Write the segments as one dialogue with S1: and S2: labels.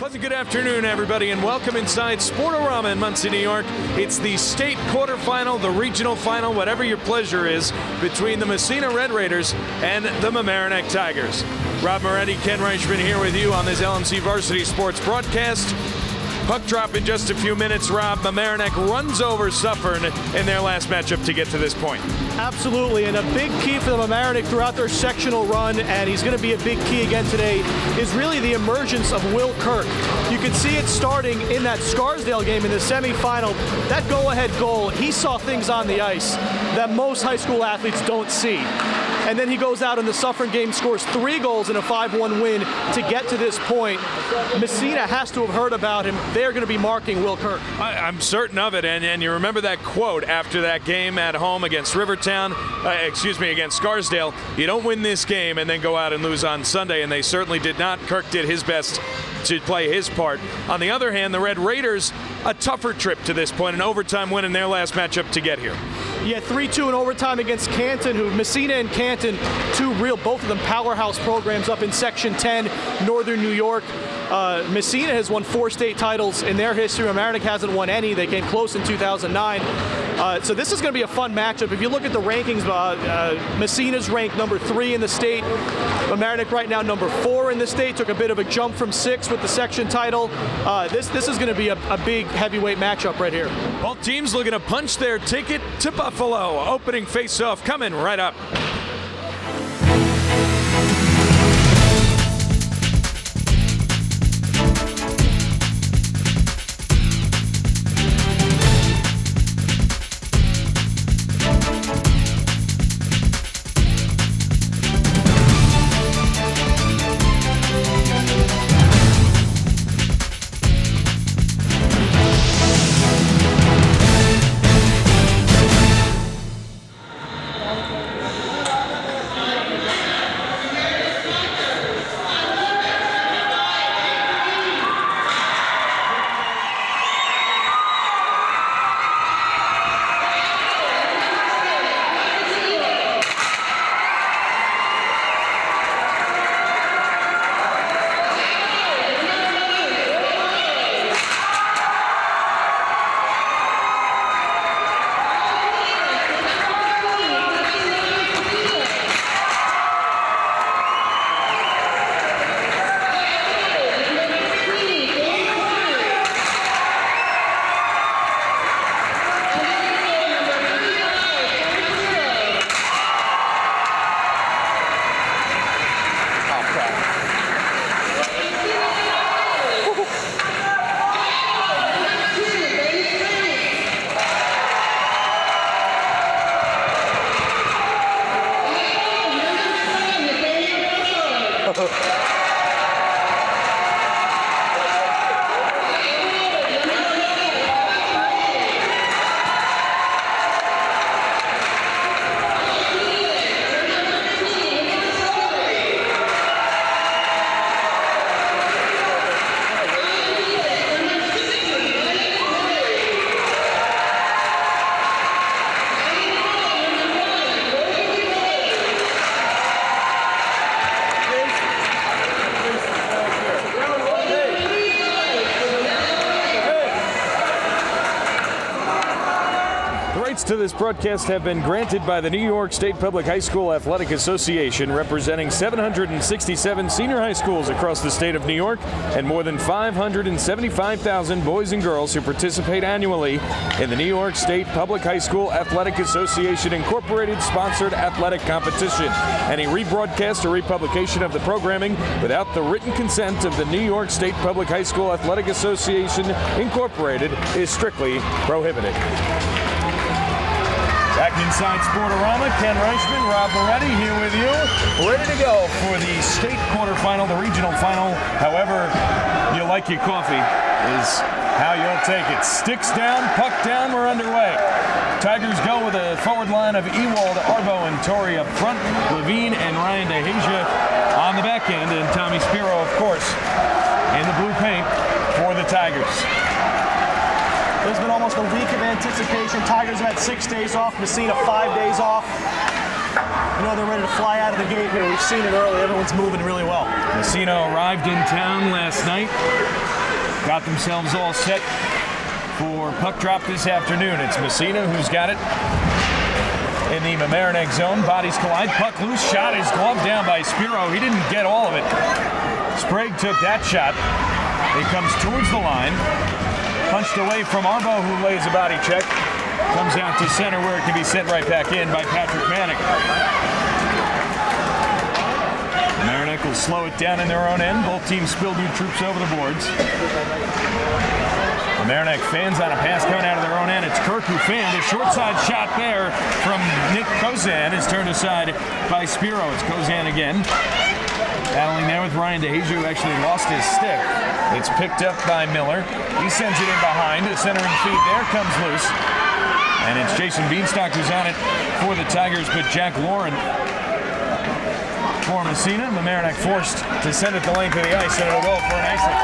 S1: Pleasant good afternoon, everybody, and welcome inside Sportorama in Muncie, New York. It's the state quarterfinal, the regional final, whatever your pleasure is, between the Massena Red Raiders and the Mamaroneck Tigers. Rob Moretti, Ken Reischmann here with you on this LMC Varsity Sports broadcast. Puck drop in just a few minutes, Rob. Mamaroneck runs over Suffern in their last matchup to get to this point.
S2: Absolutely, and a big key for the Mamaroneck throughout their sectional run, and he's going to be a big key again today, is really the emergence of Will Kirk. You can see it starting in that Scarsdale game in the semifinal. That go-ahead goal, he saw things on the ice that most high school athletes don't see. And then he goes out in the Suffern game, scores 3 goals in a 5-1 win to get to this point. Massena has to have heard about him. They're going to be marking Will Kirk.
S1: I'm certain of it, and you remember that quote after that game at home against against Scarsdale. You don't win this game and then go out and lose on Sunday, and they certainly did not. Kirk did his best to play his part. On the other hand, the Red Raiders, a tougher trip to this point, an overtime win in their last matchup to get here.
S2: Yeah, 3-2 in overtime against Canton, who Massena and Canton, both of them powerhouse programs up in Section 10, Northern New York. Massena has won 4 state titles in their history. Mamaroneck hasn't won any. They came close in 2009. So this is going to be a fun matchup. If you look at the rankings, Massena's ranked number 3 in the state. Mamaroneck right now number 4 in the state. Took a bit of a jump from 6 with the section title. This is going to be a big heavyweight matchup right here.
S1: Both teams looking to punch their ticket to Buffalo. Opening face-off coming right up. To this broadcast have been granted by the New York State Public High School Athletic Association, representing 767 senior high schools across the state of New York and more than 575,000 boys and girls who participate annually in the New York State Public High School Athletic Association Incorporated sponsored athletic competition. Any rebroadcast or republication of the programming without the written consent of the New York State Public High School Athletic Association Incorporated is strictly prohibited. Back inside Sportorama, Ken Reischmann, Rob Moretti here with you, ready to go for the state quarterfinal, the regional final. However you like your coffee is how you'll take it. Sticks down, puck down, we're underway. Tigers go with a forward line of Ewald, Arbo, and Torrey up front. Levine and Ryan DeHasia on the back end, and Tommy Spero, of course, in the blue paint for the Tigers.
S2: There's been almost a week of anticipation. Tigers have had 6 days off, Massena 5 days off. You know they're ready to fly out of the gate here. We've seen it early. Everyone's moving really well.
S1: Massena arrived in town last night got themselves all set for puck drop this afternoon. It's Massena who's got it in the Mamaroneck zone. Bodies collide, puck loose, shot is gloved down by Spero. He didn't get all of it. Sprague took that shot. It comes towards the line. Punched away from Arbo, who lays a body check. Comes out to center where it can be sent right back in by Patrick Manick. Mamaroneck will slow it down in their own end. Both teams spilled new troops over the boards. Mamaroneck fans on a pass coming out of their own end. It's Kirk who fanned. A short side shot there from Nick Kozan is turned aside by Spero. It's Kozan again. Battling there with Ryan DeHasia, who actually lost his stick. It's picked up by Miller. He sends it in behind. The centering feed there comes loose. And it's Jason Bienstock who's on it for the Tigers, but Jack Lauren for Massena. Mamaroneck forced to send it the length of the ice, and it'll go for an icing.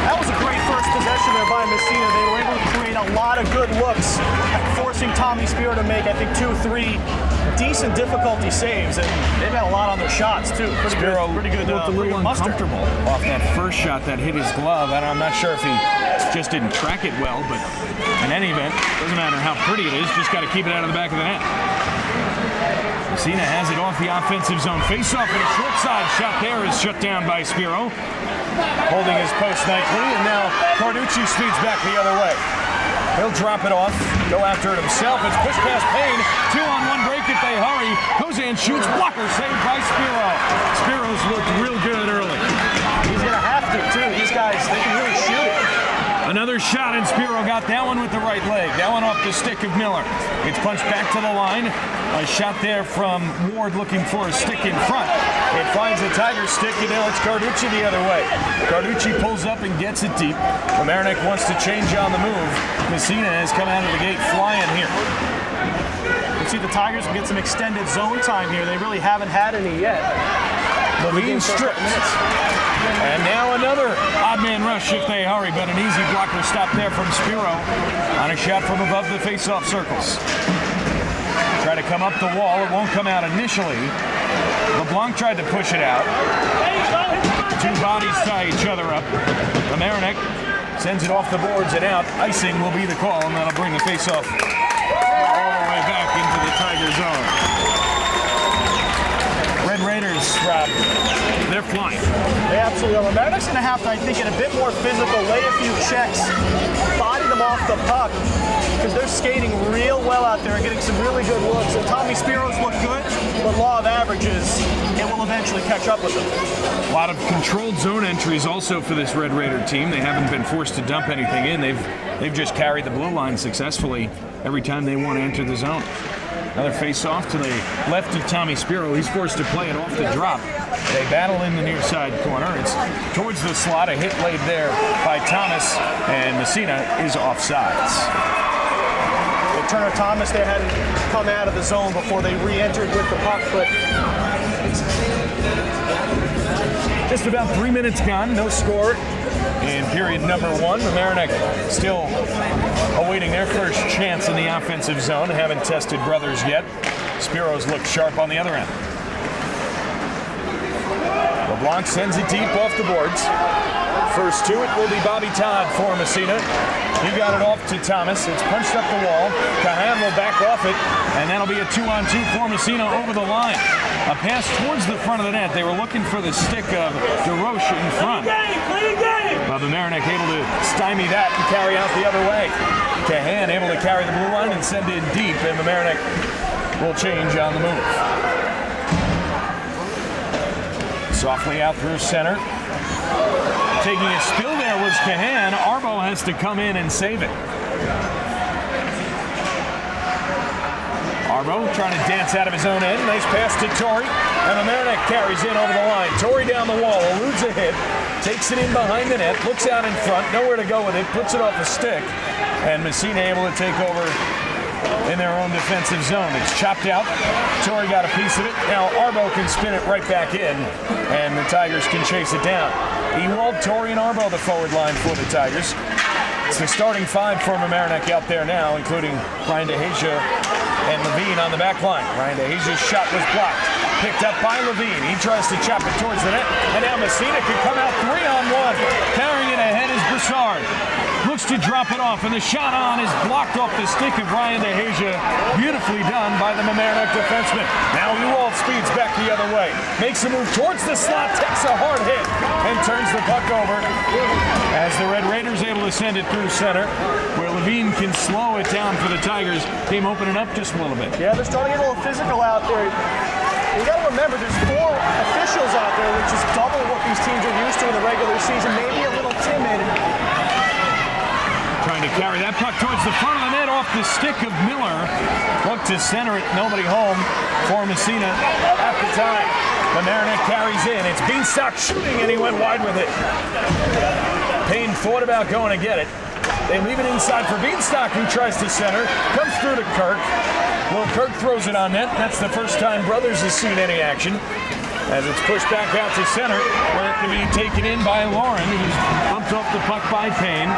S2: That was a great first possession there by Massena. They were able to create a lot of good looks, forcing Tommy Spero to make, I think, 2-3 decent difficulty saves, and they've had a lot on their shots too.
S1: Spero
S2: pretty good.
S1: Looked a little uncomfortable off that first shot that hit his glove. And I'm not sure if he just didn't track it well, but in any event, doesn't matter how pretty it is, just got to keep it out of the back of the net. Massena has it off the offensive zone. Face-off and a short side shot there is shut down by Spero. Holding his post nicely, and now Carducci speeds back the other way. He'll drop it off, go after it himself. It's pushed past Payne. 2-on-1 break if they hurry. Kozan shoots, blocker saved by Spero. Spero's looked real good early.
S2: He's going to have to, too. These guys, they can really shoot it.
S1: Another shot, and Spero got that one with the right leg. That one off the stick of Miller. It's punched back to the line. A shot there from Ward looking for a stick in front. It finds the Tiger stick, and now it's Carducci the other way. Carducci pulls up and gets it deep. Mamaroneck wants to change on the move. Massena has come out of the gate flying here.
S2: You see the Tigers will get some extended zone time here. They really haven't had any yet.
S1: Levine stripped. And now another odd man rush if they hurry, but an easy blocker stop there from Spero on a shot from above the face-off circles. Try to come up the wall. It won't come out initially. LeBlanc tried to push it out. Two bodies tie each other up. Mamaroneck sends it off the boards and out. Icing will be the call, and that'll bring the face-off all the way back into the Tiger zone. Red Raiders, Rob, they're flying.
S2: They absolutely are. Mamaroneck's going to have to, I think, get a bit more physical, lay a few checks, body them off the puck, because they're skating real well out there and getting some really good looks. And Tommy Spero's look good, but law of averages, it will eventually catch up with them.
S1: A lot of controlled zone entries also for this Red Raider team. They haven't been forced to dump anything in. They've just carried the blue line successfully every time they want to enter the zone. Another face-off to the left of Tommy Spero. He's forced to play it off the drop. They battle in the near side corner. It's towards the slot. A hit laid there by Thomas, and Massena is offsides.
S2: Turner Thomas there hadn't come out of the zone before they re-entered with the puck, but
S1: just about 3 minutes gone, no score in period number one. Mamaroneck still awaiting their first chance in the offensive zone. Haven't tested brothers yet. Spero's looked sharp on the other end. LeBlanc sends it deep off the boards. First to it will be Bobby Todd for Massena. He got it off to Thomas. It's punched up the wall. Cahan will back off it, and that'll be a 2-on-2 for Massena over the line. A pass towards the front of the net. They were looking for the stick of DeRoche in front. But Mamaroneck able to stymie that and carry out the other way. Cahan able to carry the blue line and send in deep, and Mamaroneck will change on the move. Softly out through center. Taking a spill there was Cahan. Arbo has to come in and save it. Arbo trying to dance out of his own end. Nice pass to Torrey. And Mamaroneck carries in over the line. Torrey down the wall, eludes a hit, takes it in behind the net, looks out in front, nowhere to go with it, puts it off a stick. And Massena able to take over in their own defensive zone. It's chopped out. Torrey got a piece of it. Now Arbo can spin it right back in, and the Tigers can chase it down. Ewald, Torrey, and Arbo the forward line for the Tigers. It's the starting five for Mamaroneck out there now, including Ryan DeHasia and Levine on the back line. Ryan DeHasia's shot was blocked. picked up by Levine. He tries to chop it towards the net, and now Massena can come out 3-on-1. Carrying it ahead is Broussard. Looks to drop it off, and the shot on is blocked off the stick of Ryan DeHasia. Beautifully done by the Mamaroneck defenseman. Now Ewald speeds back the other way. Makes a move towards the slot, takes a hard hit, and turns the puck over as the Red Raiders able to send it through center, where Levine can slow it down for the Tigers. Game opening up just a little bit.
S2: Yeah, they're starting to get a little physical out there. You got to remember, there's 4 officials out there, which is double what these teams are used to in the regular season. Maybe a little timid.
S1: Trying to carry that puck towards the front of the net off the stick of Miller. Look to center it, nobody home for Massena at the time. Mamaroneck carries in. It's Bienstock shooting, and he went wide with it. Payne thought about going to get it. They leave it inside for Bienstock, who tries to center. Comes through to Kirk. Well, Kirk throws it on net. That's the first time Brothers has seen any action. As it's pushed back out to center, where it can be taken in by Lauren, who's bumped off the puck by Payne.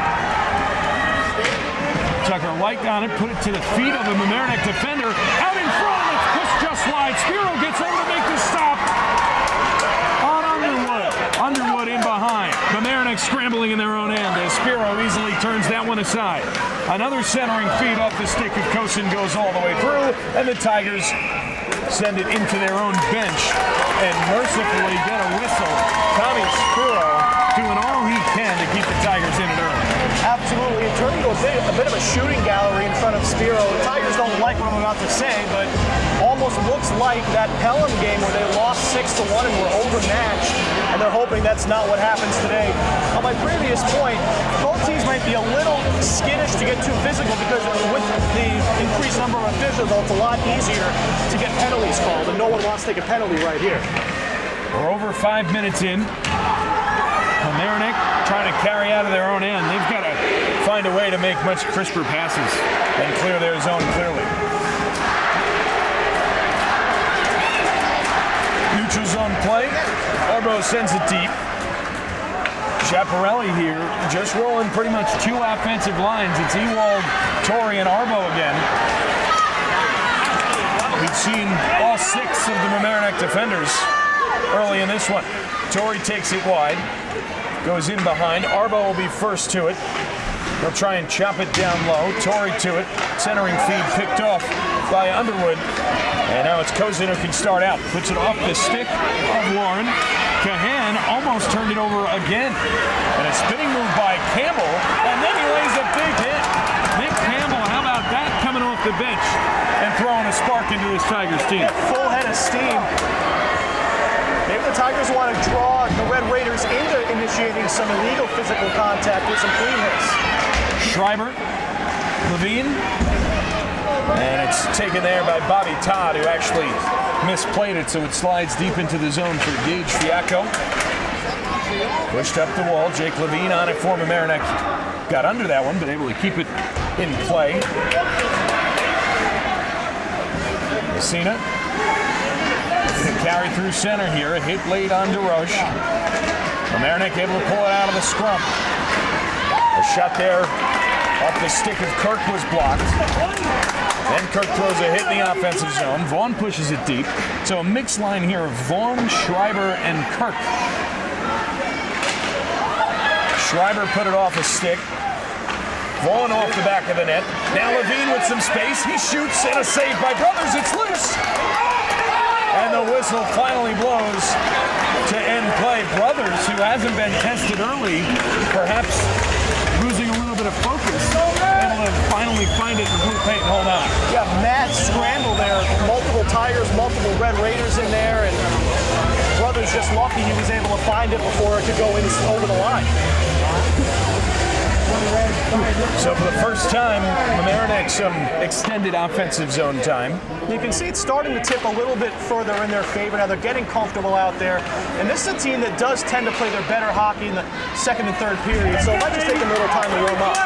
S1: Tucker White on it, put it to the feet of a Mamaroneck defender. Out in front, it's pushed just wide. Spero gets over to make the stop on Underwood. Underwood in behind. Mamaroneck scrambling in their own end as Spero easily turns that one aside. Another centering feed off the stick of Kosin goes all the way through, and the Tigers send it into their own bench and mercifully get a whistle. Tommy Spero doing all he can to keep the Tigers in it early.
S2: Absolutely. It turned into a bit of a shooting gallery in front of Spero. The Tigers don't like what I'm about to say, but almost looks like that Pelham game where they lost 6-1 and were overmatched, and they're hoping that's not what happens today. On my previous point, both teams might be a little skittish to get too physical because with the increased number of officials, it's a lot easier to get penalties called, and no one wants to take a penalty right here.
S1: We're over 5 minutes in. Mamaroneck trying to carry out of their own end. They've got to find a way to make much crisper passes and clear their zone clearly. Neutral zone play. Arbo sends it deep. Chiapparelli here just rolling pretty much 2 offensive lines. It's Ewald, Torrey, and Arbo again. We've seen all 6 of the Mamaroneck defenders early in this one. Torrey takes it wide. Goes in behind. Arbo will be first to it. He'll try and chop it down low. Torrey to it. Centering feed picked off by Underwood. And now it's Kosin who can start out. Puts it off the stick of Warren. Cahan almost turned it over again. And a spinning move by Campbell. And then he lays a big hit. Nick Campbell, how about that coming off the bench and throwing a spark into this Tigers team?
S2: Full head of steam. Maybe the Tigers want to draw the Red Raiders into initiating some illegal physical contact with some clean hits.
S1: Schreiber, Levine, and it's taken there by Bobby Todd, who actually misplayed it, so it slides deep into the zone for Gage Fiacco. Pushed up the wall. Jake Levine on it for Mamaroneck. Got under that one, but able to keep it in play. Massena. Carry through center here. A hit late on DeRoche. Mamaroneck able to pull it out of the scrum. A shot there off the stick of Kirk was blocked. Then Kirk throws a hit in the offensive zone. Vaughn pushes it deep. So a mixed line here of Vaughn, Schreiber, and Kirk. Schreiber put it off a stick. Vaughn off the back of the net. Now Levine with some space. He shoots, and a save by Brothers. It's loose. And the whistle finally blows to end play. Brothers, who hasn't been tested early, perhaps losing a little bit of focus, able to finally find it in blue paint and hold on.
S2: Yeah, mad scramble there. Multiple Tigers, multiple Red Raiders in there, and Brothers just lucky he was able to find it before it could go in over the line.
S1: So for the first time, Mamaroneck some extended offensive zone time.
S2: You can see it's starting to tip a little bit further in their favor. Now they're getting comfortable out there. And this is a team that does tend to play their better hockey in the second and third period. So it might just take a little time to warm up.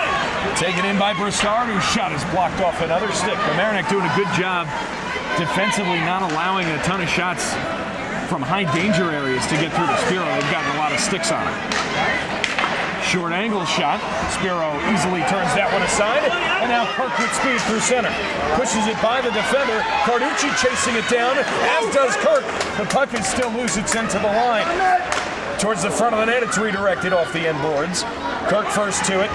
S1: Taken in by Broussard, whose shot is blocked off another stick. Mamaroneck doing a good job defensively, not allowing a ton of shots from high danger areas to get through to Spero. They've gotten a lot of sticks on it. Short angle shot. Spero easily turns that one aside. And now Kirk with speed through center. Pushes it by the defender. Carducci chasing it down, as does Kirk. The puck is still loose. It's sent to the line. Towards the front of the net, it's redirected off the end boards. Kirk first to it.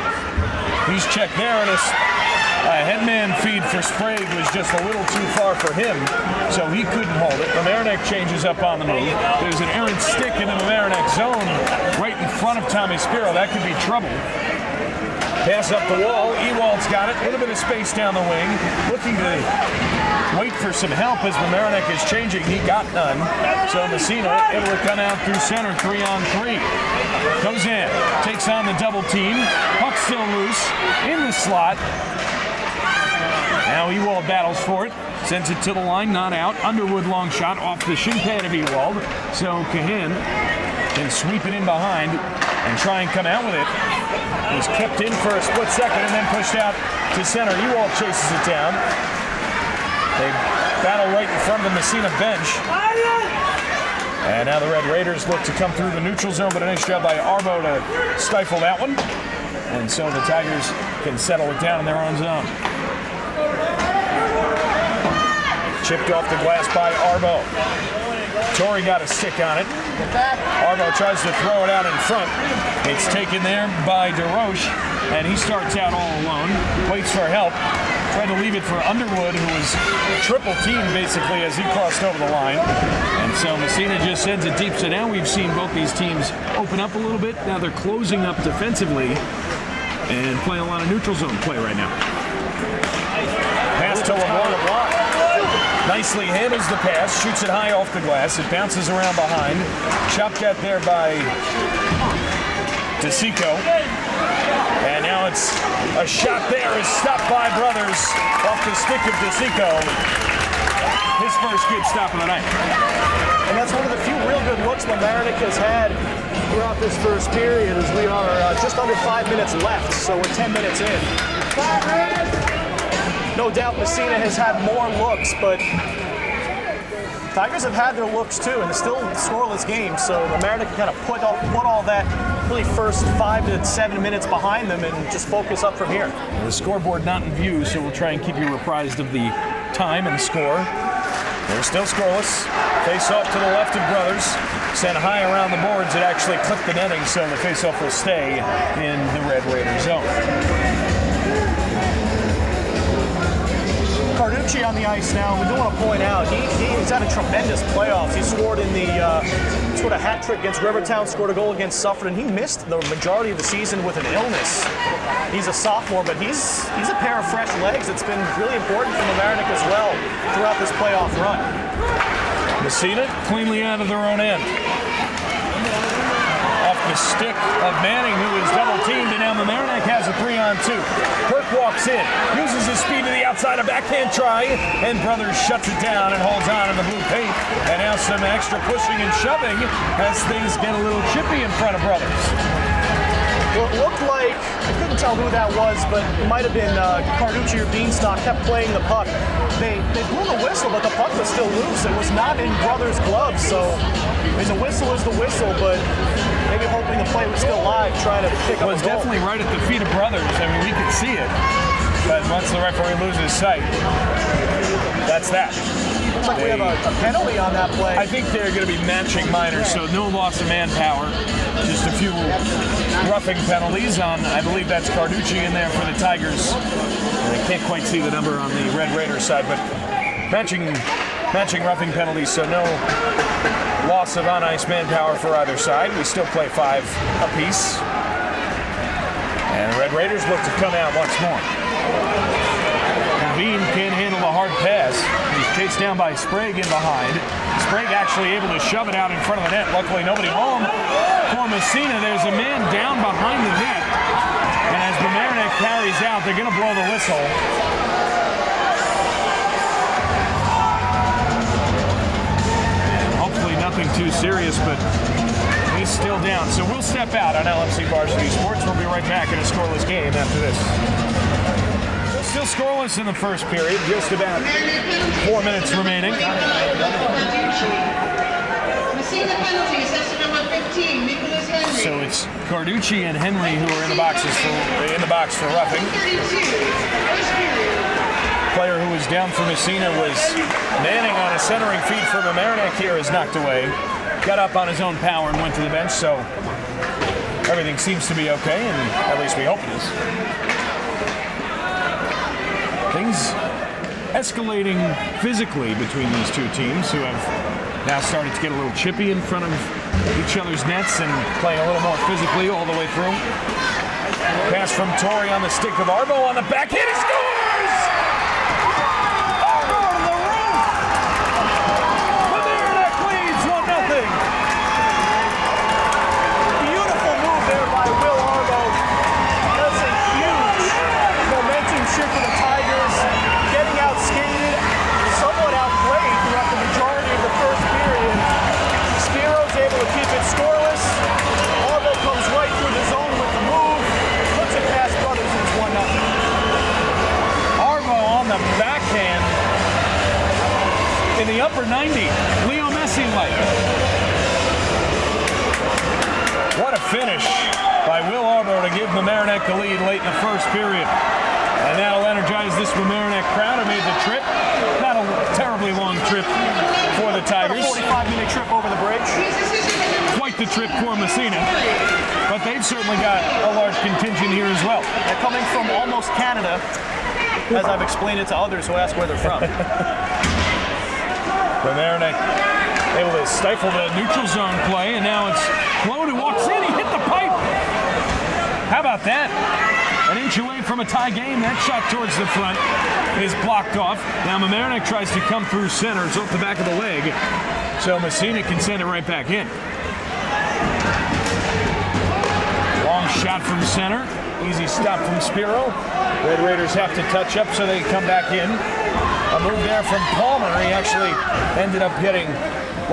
S1: He's checked there, and a headman feed for Sprague was just a little too far for him, so he couldn't hold it. Mamaroneck changes up on the move. There's an errant stick in the Mamaroneck zone right in front of Tommy Spero. That could be trouble. Pass up the wall. Ewald's got it. A little bit of space down the wing. Looking to wait for some help as Mamaroneck is changing. He got none. So Massena able to come out through center, 3-on-3. Goes in. Takes on the double team. Puck still loose. In the slot. Now Ewald battles for it. Sends it to the line, not out. Underwood long shot off the shin pad of Ewald. So Cahan can sweep it in behind and try and come out with it. He's kept in for a split second and then pushed out to center. Ewald chases it down. They battle right in front of the Massena bench. And now the Red Raiders look to come through the neutral zone, but a nice job by Arbo to stifle that one. And so the Tigers can settle it down in their own zone. Chipped off the glass by Arbo. Torrey got a stick on it. Arbo tries to throw it out in front. It's taken there by DeRoche, and he starts out all alone. Waits for help. Tried to leave it for Underwood, who was triple teamed basically as he crossed over the line. And so Massena just sends it deep. So now we've seen both these teams open up a little bit. Now they're closing up defensively and playing a lot of neutral zone play right now. Pass to LeBlanc. Nicely handles the pass, shoots it high off the glass. It bounces around behind. Chopped at there by DeSico. And now it's a shot there is stopped by Brothers off the stick of DeSico. His first good stop of the night.
S2: And that's one of the few real good looks Mamaroneck has had throughout this first period, as we are just under 5 minutes left, so we're 10 minutes in. No doubt Massena has had more looks, but Tigers have had their looks too, and it's still a scoreless game, so Mamaroneck can kind of put all that really first 5 to 7 minutes behind them and just focus up from here.
S1: The scoreboard not in view, so we'll try and keep you apprised of the time and score. They're still scoreless. Face off to the left of Brothers. Sent high around the boards. It actually clipped the netting, so the face-off will stay in the Red Raider zone.
S2: Carducci on the ice now. We do want to point out he's had a tremendous playoffs. He scored in the scored a hat trick against Rivertown, scored a goal against Sufford, and he missed the majority of the season with an illness. He's a sophomore, but he's a pair of fresh legs. It's been really important for Mamaroneck as well throughout this playoff run.
S1: Massena cleanly out of their own end. Off the stick of Manning, who is double teamed, and now Mamaroneck has a 3-on-2. Kirk walks in, uses his speed to the outside, a backhand try, and Brothers shuts it down and holds on in the blue paint. And now some extra pushing and shoving as things get a little chippy in front of Brothers.
S2: Well, it looked like, I couldn't tell who that was, but it might have been Carducci or Bienstock kept playing the puck. They blew the whistle, but the puck was still loose. It was not in Brothers' gloves, so I mean, the whistle is the whistle, but maybe hoping the play was still live, trying to pick up a goal.
S1: It was definitely right at the feet of Brothers. I mean, we could see it, but once the referee loses sight, that's that.
S2: Looks like we have a penalty on that play.
S1: I think they're going to be matching minors, so no loss of manpower. Just a few roughing penalties on, I believe that's Carducci in there for the Tigers. I can't quite see the number on the Red Raider side, but matching roughing penalties, so no loss of on-ice manpower for either side. We still play 5 apiece. And the Red Raiders look to come out once more. Levine can't handle the hard pass. He's chased down by Sprague in behind. Sprague actually able to shove it out in front of the net. Luckily, nobody home for Massena. There's a man down behind the net. And as Mamaroneck carries out, they're going to blow the whistle. And hopefully nothing too serious, but he's still down. So we'll step out on LMC Varsity Sports. We'll be right back in a scoreless game after this. Still scoreless in the first period, just about 4 minutes remaining. So it's Carducci and Henry who are in the box for roughing. Player who was down for Massena was manning on a centering feed from Mamaroneck here is knocked away. Got up on his own power and went to the bench, so everything seems to be okay, and at least we hope it is. Things escalating physically between these two teams who have now started to get a little chippy in front of each other's nets and playing a little more physically all the way through. Pass from Torrey on the stick of Arbo on the backhand. He scores! Arbo to the roof! Mamaroneck leads 1-0.
S2: Beautiful move there by Will Arbo. That's a huge momentum shift for the Tigers. Getting out-skated, somewhat outplayed throughout the majority of the first period. Spero's able to keep it scoreless. Arbo comes right through the zone with the move. Puts it past Brothers and it's 1-0.
S1: Arbo on the backhand in the upper 90. Leo Messi-like. What a finish by Will Arbo to give Mamaroneck the lead late in the first period. And that'll energize this Mamaroneck crowd who made the trip. Not a terribly long trip for the Tigers.
S2: A 45-minute trip over the bridge.
S1: Quite the trip for Massena. But they've certainly got a large contingent here as well.
S2: They're coming from almost Canada, as I've explained it to others who ask where they're from.
S1: Mamaroneck able to stifle the neutral zone play, and now it's Claude who walks in. He hit the pipe. How about that? An inch away from a tie game. That shot towards the front is blocked off. Now Mamaroneck tries to come through center. It's off the back of the leg. So Massena can send it right back in. Long shot from center. Easy stop from Spero. Red Raiders have to touch up so they come back in. A move there from Palmer. He actually ended up getting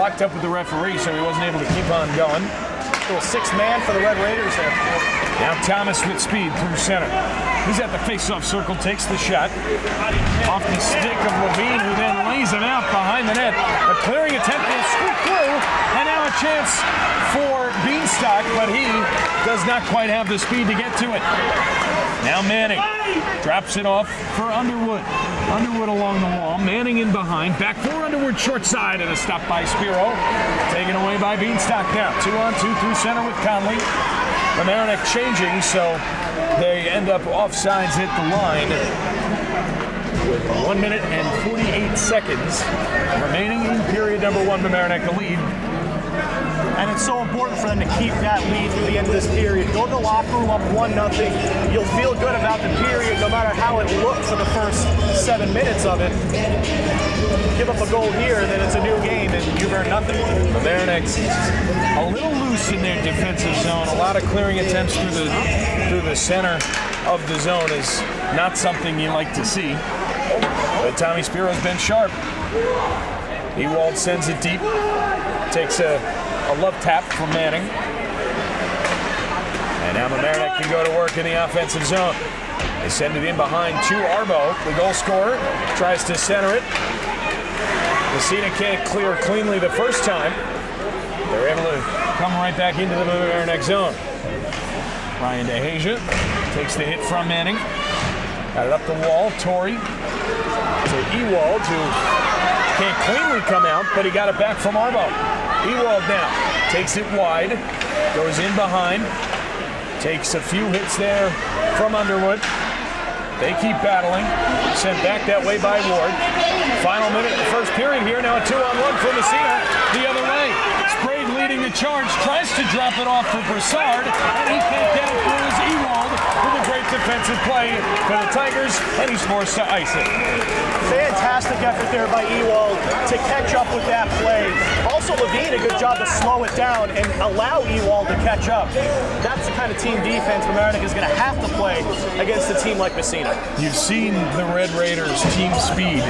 S1: locked up with the referee, so he wasn't able to keep on going.
S2: Little six-man for the Red Raiders there.
S1: Now Thomas with speed through center. He's at the face-off circle, takes the shot. Off the stick of Levine, who then lays him out behind the net. A clearing attempt will scoop through, and now a chance for Bienstock, but he does not quite have the speed to get to it. Now Manning drops it off for Underwood. Underwood along the wall, Manning in behind, back for Underwood short side, and a stop by Spero. Taken away by Bienstock now. 2-on-2 through center with Conley. Mamaroneck changing, so they end up offsides at the line with 1 minute and 48 seconds remaining in period number one. Mamaroneck the lead.
S2: And it's so important for them to keep that lead through the end of this period. Go to the locker room up 1-0. You'll feel good about the period no matter how it looked for the first 7 minutes of it. Give up a goal here, and then it's a new game, and you've earned nothing.
S1: Mamaroneck's a little loose in their defensive zone. A lot of clearing attempts through the center of the zone is not something you like to see. But Tommy Spero's been sharp. Ewald sends it deep. Takes a love tap from Manning. And now Mamaroneck can go to work in the offensive zone. They send it in behind to Arbo, the goal scorer. Tries to center it. Massena can't clear cleanly the first time. They're able to come right back into the Mamaroneck zone. Ryan DeHasia takes the hit from Manning. Got it up the wall. Torrey to Ewald, who can't cleanly come out, but he got it back from Arbo. Ewald now takes it wide, goes in behind, takes a few hits there from Underwood. They keep battling, sent back that way by Ward. Final minute of the first period here, now a 2-on-1 for Massena the other way. Sprague leading the charge, tries to drop it off for Broussard, and he can't get it through as Ewald with a great defensive play for the Tigers, and he's forced to ice it.
S2: Fantastic effort there by Ewald to catch up with that play. Also, Levine, a good job to slow it down and allow Ewald to catch up. That's the kind of team defense Mamaroneck is going to have to play against a team like Massena.
S1: You've seen the Red Raiders' team speed.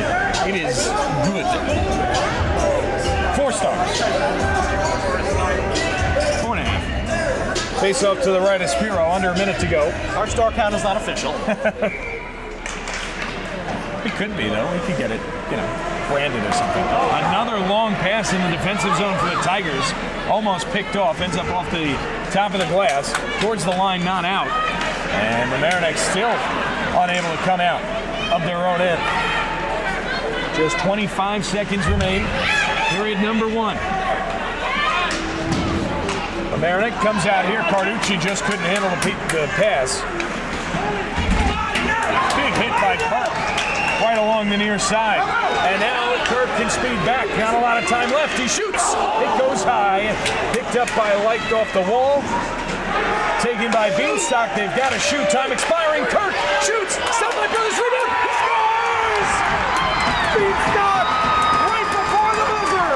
S1: It is good. 4 stars. 4.5. Face off to the right of Spero, under a minute to go.
S2: Our star count is not official.
S1: It could be, though. We could get it, branded or something. Another long pass in the defensive zone for the Tigers. almost picked off, ends up off the top of the glass, towards the line, not out. And Mamaroneck still unable to come out of their own end. Just 25 seconds remain. Period number 1. Mamaroneck comes out here. Carducci just couldn't handle the pass. Big hit by Kirk right along the near side. And now Kirk can speed back. Not a lot of time left. He shoots. It goes high. Picked up by Light off the wall. Taken by Bienstock. They've got to shoot. Time expiring. Kirk shoots. Stopped by Brothers. Rebound. He scores! Bienstock right before the buzzer.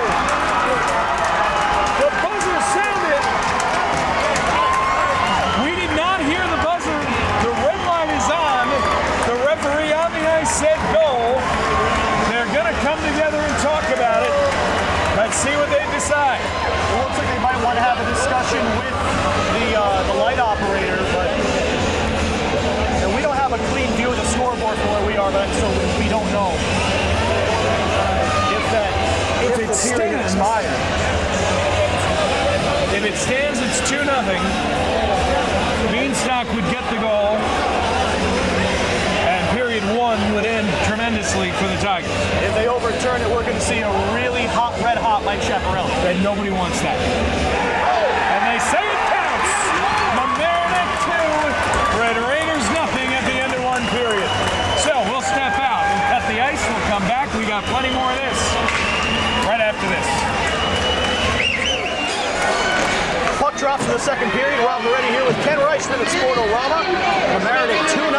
S1: The buzzer sounded. We did not hear the buzzer. The red light is on. The referee on the ice said goal. They're going to come together and talk about it. Let's see what they decide.
S2: It looks like they might want to have a discussion with the light operator, but and we don't have a clean view of the scoreboard from where we are, but so we don't know if it stands expired.
S1: If it stands, it's 2-0. Bienstock would get the goal, and period 1 would end tremendously for the Tigers.
S2: If they overturn it, we're going to see a really hot, red-hot Mike Chiapparelli.
S1: And nobody wants that. And they say it counts. Mamaroneck 2, Red Raiders nothing at the end of 1 period. So we'll step out and cut the ice. We'll come back. We got plenty more of this right after this.
S2: Puck drops in the second period. Rob Moretti here with Ken Reischmann at Spero. Mamaroneck 2-0.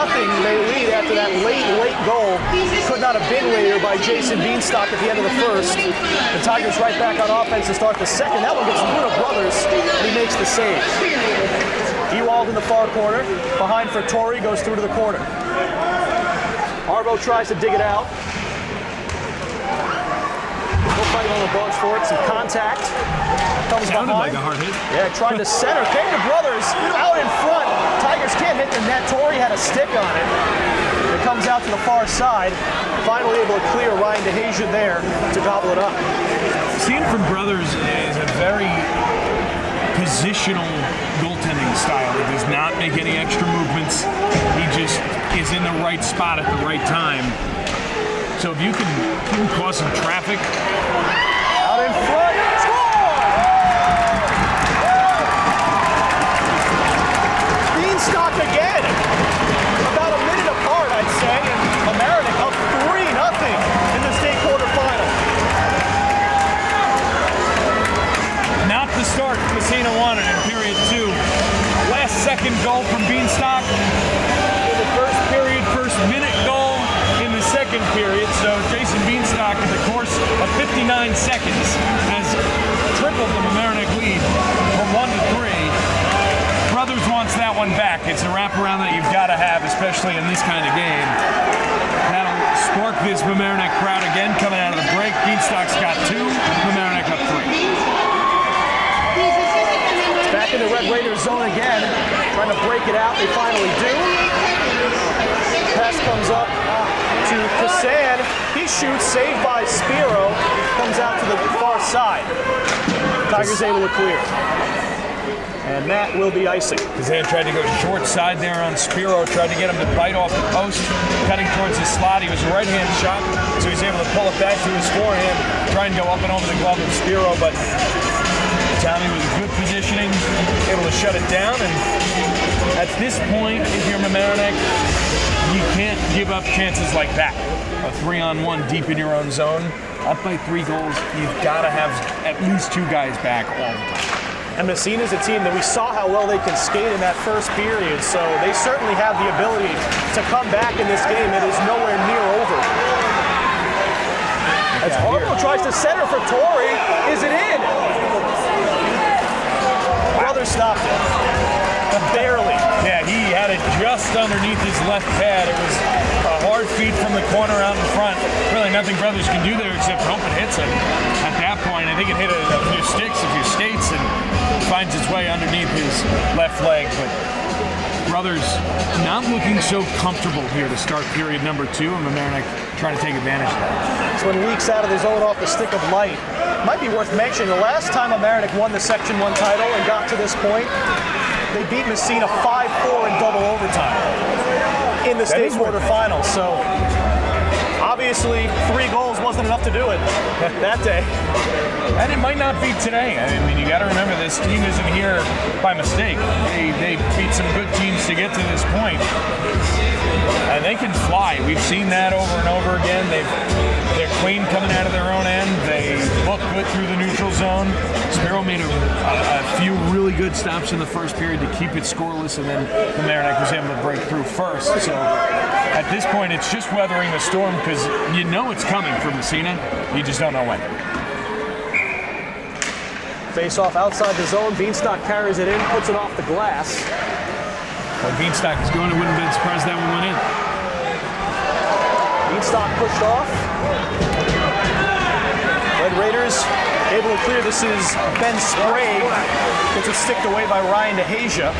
S2: They lead after that late goal. Could not have been later by Jason Bienstock at the end of the first. The Tigers right back on offense to start the second. That one gets through to Brothers. He makes the save. Ewald in the far corner. Behind for Torrey. Goes through to the corner. Arbo tries to dig it out. Still fighting on the boards for it. Some contact. Comes behind.
S1: Like a hard hit.
S2: Yeah, trying to center. Came to Brothers. Out in front. Tigers can't hit the net. Torrey had a stick on it. It comes out to the far side. Finally able to clear Ryan DeHasia there to gobble it up.
S1: Seeing from Brothers is a very positional goaltending style. He does not make any extra movements. He just is in the right spot at the right time. So if you can cause some traffic.
S2: Out in front. Score! Bienstock again. About a minute apart, I'd say. And Mamaroneck up 3-0 in the state quarterfinal.
S1: Not the start Massena wanted in period 2. Last second goal from Bienstock. In the first period, first minute goal in the second period. So Jason Bienstock, in the course of 59 seconds, has tripled the Mamaroneck lead from 1-3. Brothers wants that one back. It's a wraparound that you've got to have, especially in this kind of game. That'll spark this Mamaroneck crowd again coming out of the break. Bienstock's got 2, Mamaroneck up 3.
S2: Back in the Red Raiders zone again. Trying to break it out. They finally do. Pass comes up to Kazan. He shoots, saved by Spero. Comes out to the far side. Tigers able to clear. And that will be icing.
S1: Kazan tried to go short side there on Spero, tried to get him to bite off the post, cutting towards the slot. He was a right-hand shot, so he's able to pull it back to his forehand, try and go up and over the glove of Spero, but Tommy was good positioning, able to shut it down, and at this point, if you're Mamaroneck, you can't give up chances like that. A 3-on-1 deep in your own zone, up by 3 goals, you've got to have at least 2 guys back all the time.
S2: And Massena's a team that we saw how well they can skate in that first period, so they certainly have the ability to come back in this game. It is nowhere near over. As Arbo tries to center for Torrey, is it in? Brothers stopped it. Barely.
S1: Yeah, he had it just underneath his left pad. It was a hard feed from the corner out in front. Really nothing Brothers can do there except hope it hits him. At that point, I think it hit a few sticks, a few skates, and finds its way underneath his left leg. But Brothers not looking so comfortable here to start period number 2, and Mamaroneck trying to take advantage of that.
S2: So when Weeks out of the zone off the stick of light, might be worth mentioning, the last time Mamaroneck won the Section 1 title and got to this point, they beat Massena 5-4 in double overtime in the state quarterfinals. So obviously 3 goals wasn't enough to do it that day.
S1: And it might not be today. I mean, you got to remember this team isn't here by mistake. They beat some good teams to get to this point. And they can fly. We've seen that over and over again. They're clean coming out of their own end. They look good through the neutral zone. Spero made a few really good stops in the first period to keep it scoreless, and then Mamaroneck was able to break through first. So at this point, it's just weathering the storm because you know it's coming from Massena. You just don't know when.
S2: Face off outside the zone. Bienstock carries it in, puts it off the glass.
S1: Well, Bienstock is going, I wouldn't have been surprised that one went in.
S2: Bienstock pushed off. Red Raiders able to clear. This is Ben Sprague. Gets it sticked away by Ryan DeHasia.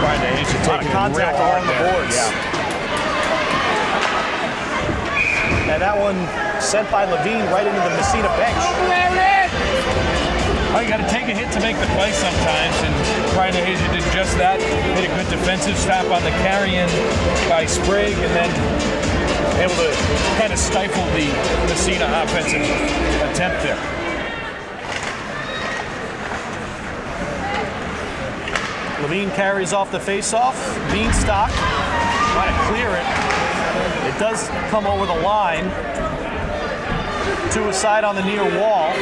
S1: Ryan DeHasia taking
S2: contact along the boards.
S1: Yeah.
S2: And that one sent by Levine right into the Massena bench.
S1: Well, you got to take a hit to make the play sometimes, and Ryan DeHasia did just that. Made a good defensive stop on the carry-in by Sprague, and then able to kind of stifle the Massena offensive attempt there.
S2: Levine carries off the face-off. Bienstock trying to clear it. It does come over the line to a side on the near wall.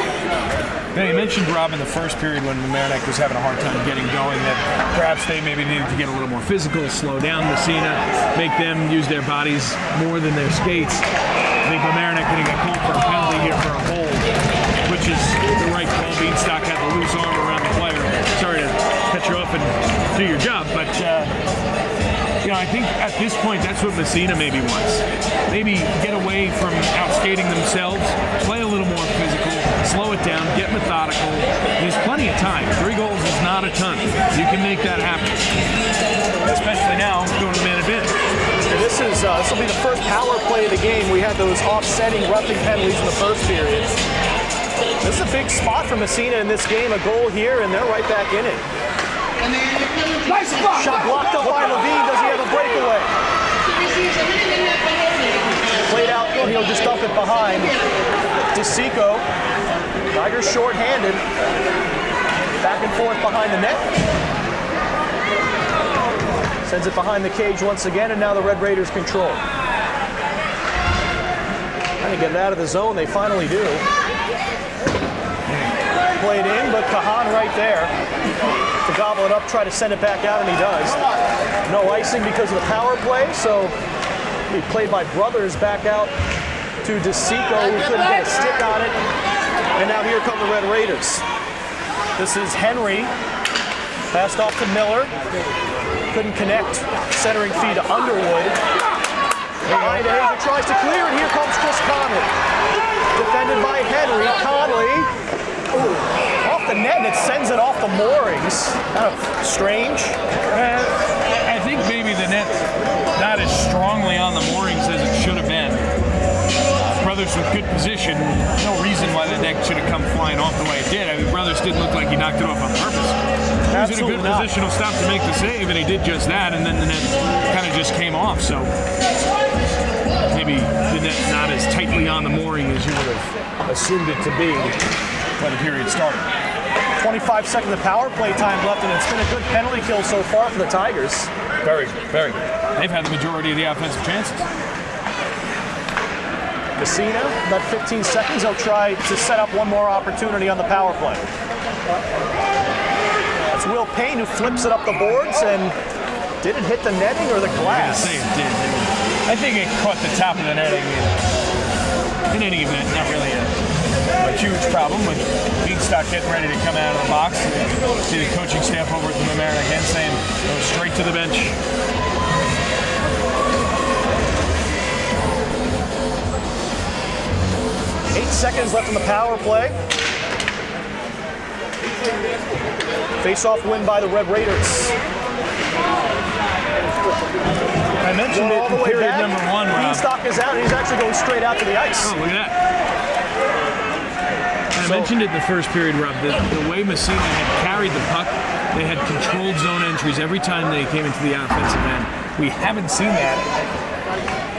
S1: Now, you mentioned, Rob, in the first period when Mamaroneck was having a hard time getting going, that perhaps they maybe needed to get a little more physical, slow down Massena, make them use their bodies more than their skates. I think Mamaroneck going to get called for a penalty here for a hold, which is the right call. Bienstock had the loose arm around the player. Sorry to cut you off and do your job, but you know, I think at this point that's what Massena maybe wants. Maybe get away from outskating themselves, play a little more physical, slow it down, get methodical. There's plenty of time. 3 goals is not a ton. You can make that happen, especially now going to man advantage.
S2: This will be the first power play of the game. We had those offsetting roughing penalties in the first period. This is a big spot for Massena in this game. A goal here, and they're right back in it. Shot blocked up by Levine. Does he have a breakaway? Played out, and he'll just dump it behind. DeSico. Tigers short-handed. Back and forth behind the net. Sends it behind the cage once again, and now the Red Raiders control. Trying to get it out of the zone. They finally do. Played in, but Kahan right there to gobble it up, try to send it back out, and he does. No icing because of the power play, so he played by Brothers back out to DeSico, who couldn't get a stick on it. And now here come the Red Raiders. This is Henry, passed off to Miller. Couldn't connect, centering feed to Underwood. Behind DeHasia tries to clear, and here comes Chris Conley. Defended by Henry. Conley. Ooh, off the net, and it sends it off the moorings. Kind of strange.
S1: I think maybe the net not as strongly on the moorings as it should have been. Brothers with good position, no reason why the net should have come flying off the way it did. I mean, Brothers didn't look like he knocked it off on purpose. He was in a good positional stop to make the save, and he did just that, and then the net kind of just came off. So maybe the net not as tightly on the mooring as you would have assumed it to be when the period started.
S2: 25 seconds of power play time left, and it's been a good penalty kill so far for the Tigers.
S1: Very, very good. They've had the majority of the offensive chances.
S2: Massena, about 15 seconds, they'll try to set up one more opportunity on the power play. That's Will Payne who flips it up the boards, and did it hit the netting or the glass?
S1: I'm going to say it did. I think it caught the top of the netting. In any event, not really a huge problem with Bienstock getting ready to come out of the box. See the coaching staff over at the Mamaroneck again saying go straight to the bench.
S2: Eight seconds left in the power play. Face-off win by the Red Raiders.
S1: I mentioned it in period number 1, Rob.
S2: Bienstock is out, and he's actually going straight out to the ice.
S1: Oh, look at that. I mentioned it in the first period, Rob, the way Massena had carried the puck, they had controlled zone entries every time they came into the offensive end. We haven't seen that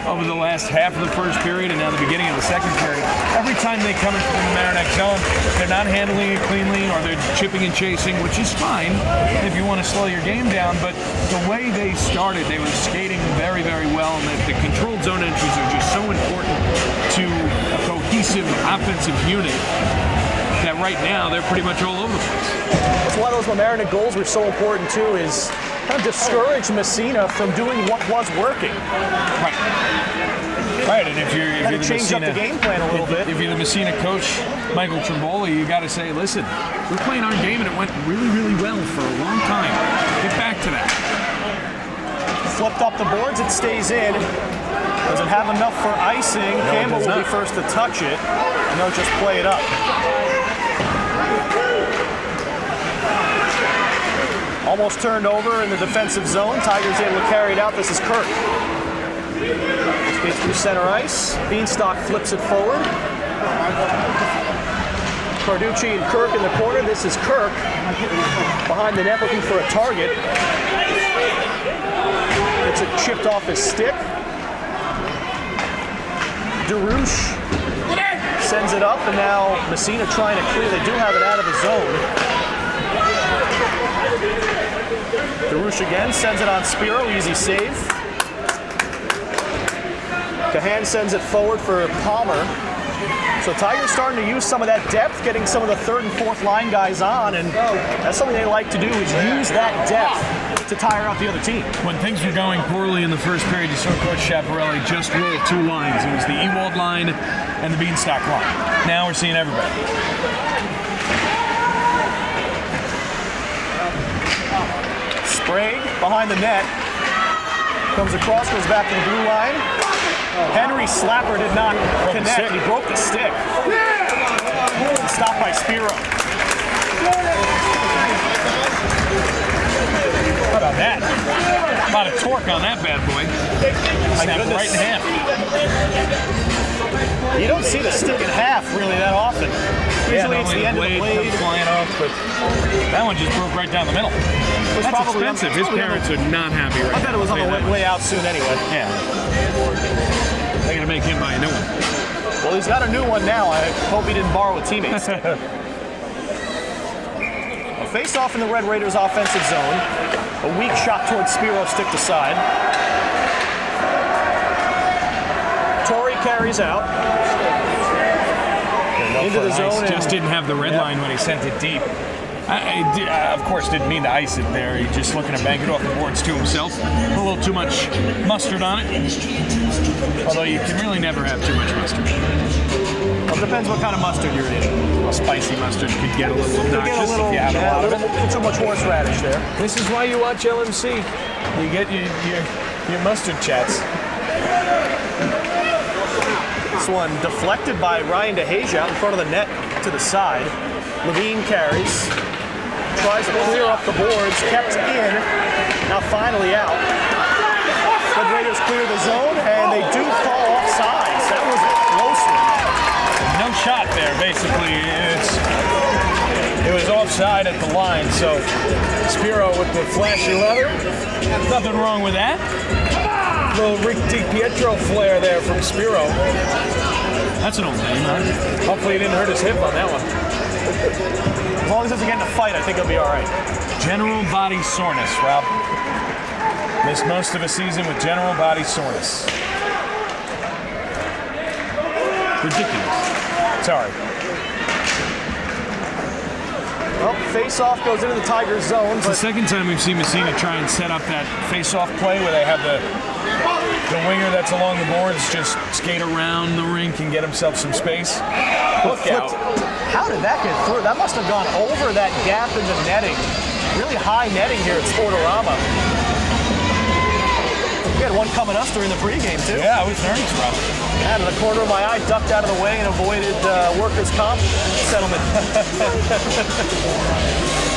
S1: over the last half of the first period and now the beginning of the second period. Every time they come into the Mamaroneck zone, they're not handling it cleanly or they're chipping and chasing, which is fine if you want to slow your game down, but the way they started, they were skating very, very well, and the controlled zone entries are just so important to a cohesive offensive unit that right now they're pretty much all over the place.
S2: That's why those Mamaroneck goals were so important too, is kind of discourage Massena from doing what was working.
S1: Right. Right, and if you're the
S2: change
S1: Massena,
S2: up the game plan a little bit.
S1: If you're the Massena coach, Michael Trimboli, you got to say, listen, we're playing our game and it went really, really well for a long time. Get back to that.
S2: Flipped up the boards, it stays in. Doesn't have enough for icing.
S1: No,
S2: Campbell will be first to touch it, and they'll just play it up. Almost turned over in the defensive zone. Tigers able to carry it out. This is Kirk. Skates through center ice. Bienstock flips it forward. Carducci and Kirk in the corner. This is Kirk behind the net looking for a target. Gets it chipped off his stick. DeRouche sends it up, and now Massena trying to clear. They do have it out of the zone. DeRouche again sends it on Spero, easy save. Cahan sends it forward for Palmer. So Tigers starting to use some of that depth, getting some of the third and fourth line guys on, and that's something they like to do, is use that depth to tire out the other team.
S1: When things were going poorly in the first period, you saw Coach Chiapparelli just roll 2 lines. It was the Ewald line and the Bienstock line. Now we're seeing everybody.
S2: Sprague behind the net. Comes across, goes back to the blue line. Henry Slapper did not connect. He broke the stick. Stopped by Spero.
S1: How about that? A lot of torque on that bad boy. Snapped right in half.
S2: You don't see the stick in half really that often. Usually it's the end of the blade.
S1: Flying off, but that one just broke right down the middle. That's expensive. His parents are not happy right now.
S2: I bet it was on the way out soon anyway.
S1: Yeah. They're going to make him buy a new one.
S2: Well, he's got a new one now. I hope he didn't borrow a teammate's. A face-off in the Red Raiders' offensive zone. A weak shot towards Spero, stick to side. Torrey carries out. Into the zone.
S1: Just didn't have the red line when he sent it deep. I of course, didn't mean to ice it there. He's just looking to bank it off the boards to himself. A little too much mustard on it. Although you can really never have too much mustard.
S2: Well, it depends what kind of mustard you're eating.
S1: A spicy mustard could get a little obnoxious if you have a lot of it.
S2: Too much horseradish there.
S1: This is why you watch LMC. You get your mustard chats.
S2: This one deflected by Ryan DeHasia out in front of the net to the side. Levine carries. Tries to clear up the boards. Kept in. Now finally out. The Raiders clear the zone, and they do fall off sides. That was a close one.
S1: No shot there, basically. It was offside at the line, so Spero with the flashy leather. Nothing wrong with that. Little Rick DiPietro flair there from Spero. That's an old name, huh? Hopefully he didn't hurt his hip on that one.
S2: As long as he doesn't get in a fight, I think he'll be all right.
S1: General body soreness, Rob. Missed most of a season with general body soreness. Ridiculous. Sorry.
S2: Well, face-off goes into the Tigers' zone.
S1: It's the second time we've seen Massena try and set up that face-off play where they have the winger that's along the boards just skate around the rink and get himself some space. Look out.
S2: How did that get through? That must have gone over that gap in the netting. Really high netting here at Sportorama. We had one coming us during the pregame, too.
S1: Yeah, I was nervous, bro.
S2: Out of the corner of my eye, ducked out of the way and avoided workers' comp settlement.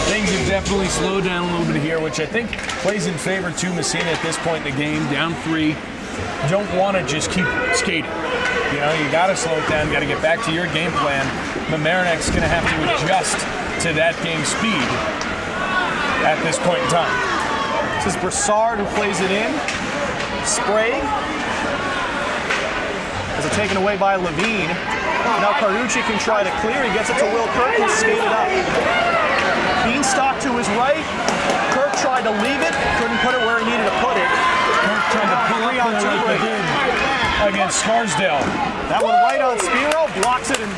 S1: Things have definitely slowed down a little bit here, which I think plays in favor to Massena at this point in the game. Down 3. You don't want to just keep skating. You know, you got to slow it down. You got to get back to your game plan. Mamaroneck's going to have to adjust to that game speed at this point in time.
S2: This is Broussard who plays it in. Sprague. As it taken away by Levine. Now Carducci can try to clear. He gets it to Will Kirk and skate it up. Bienstock to his right. Kirk tried to leave it. Couldn't put it where he needed to put it.
S1: Kirk tried to pull it on 2 against Scarsdale.
S2: That one right on Spero. Blocks it and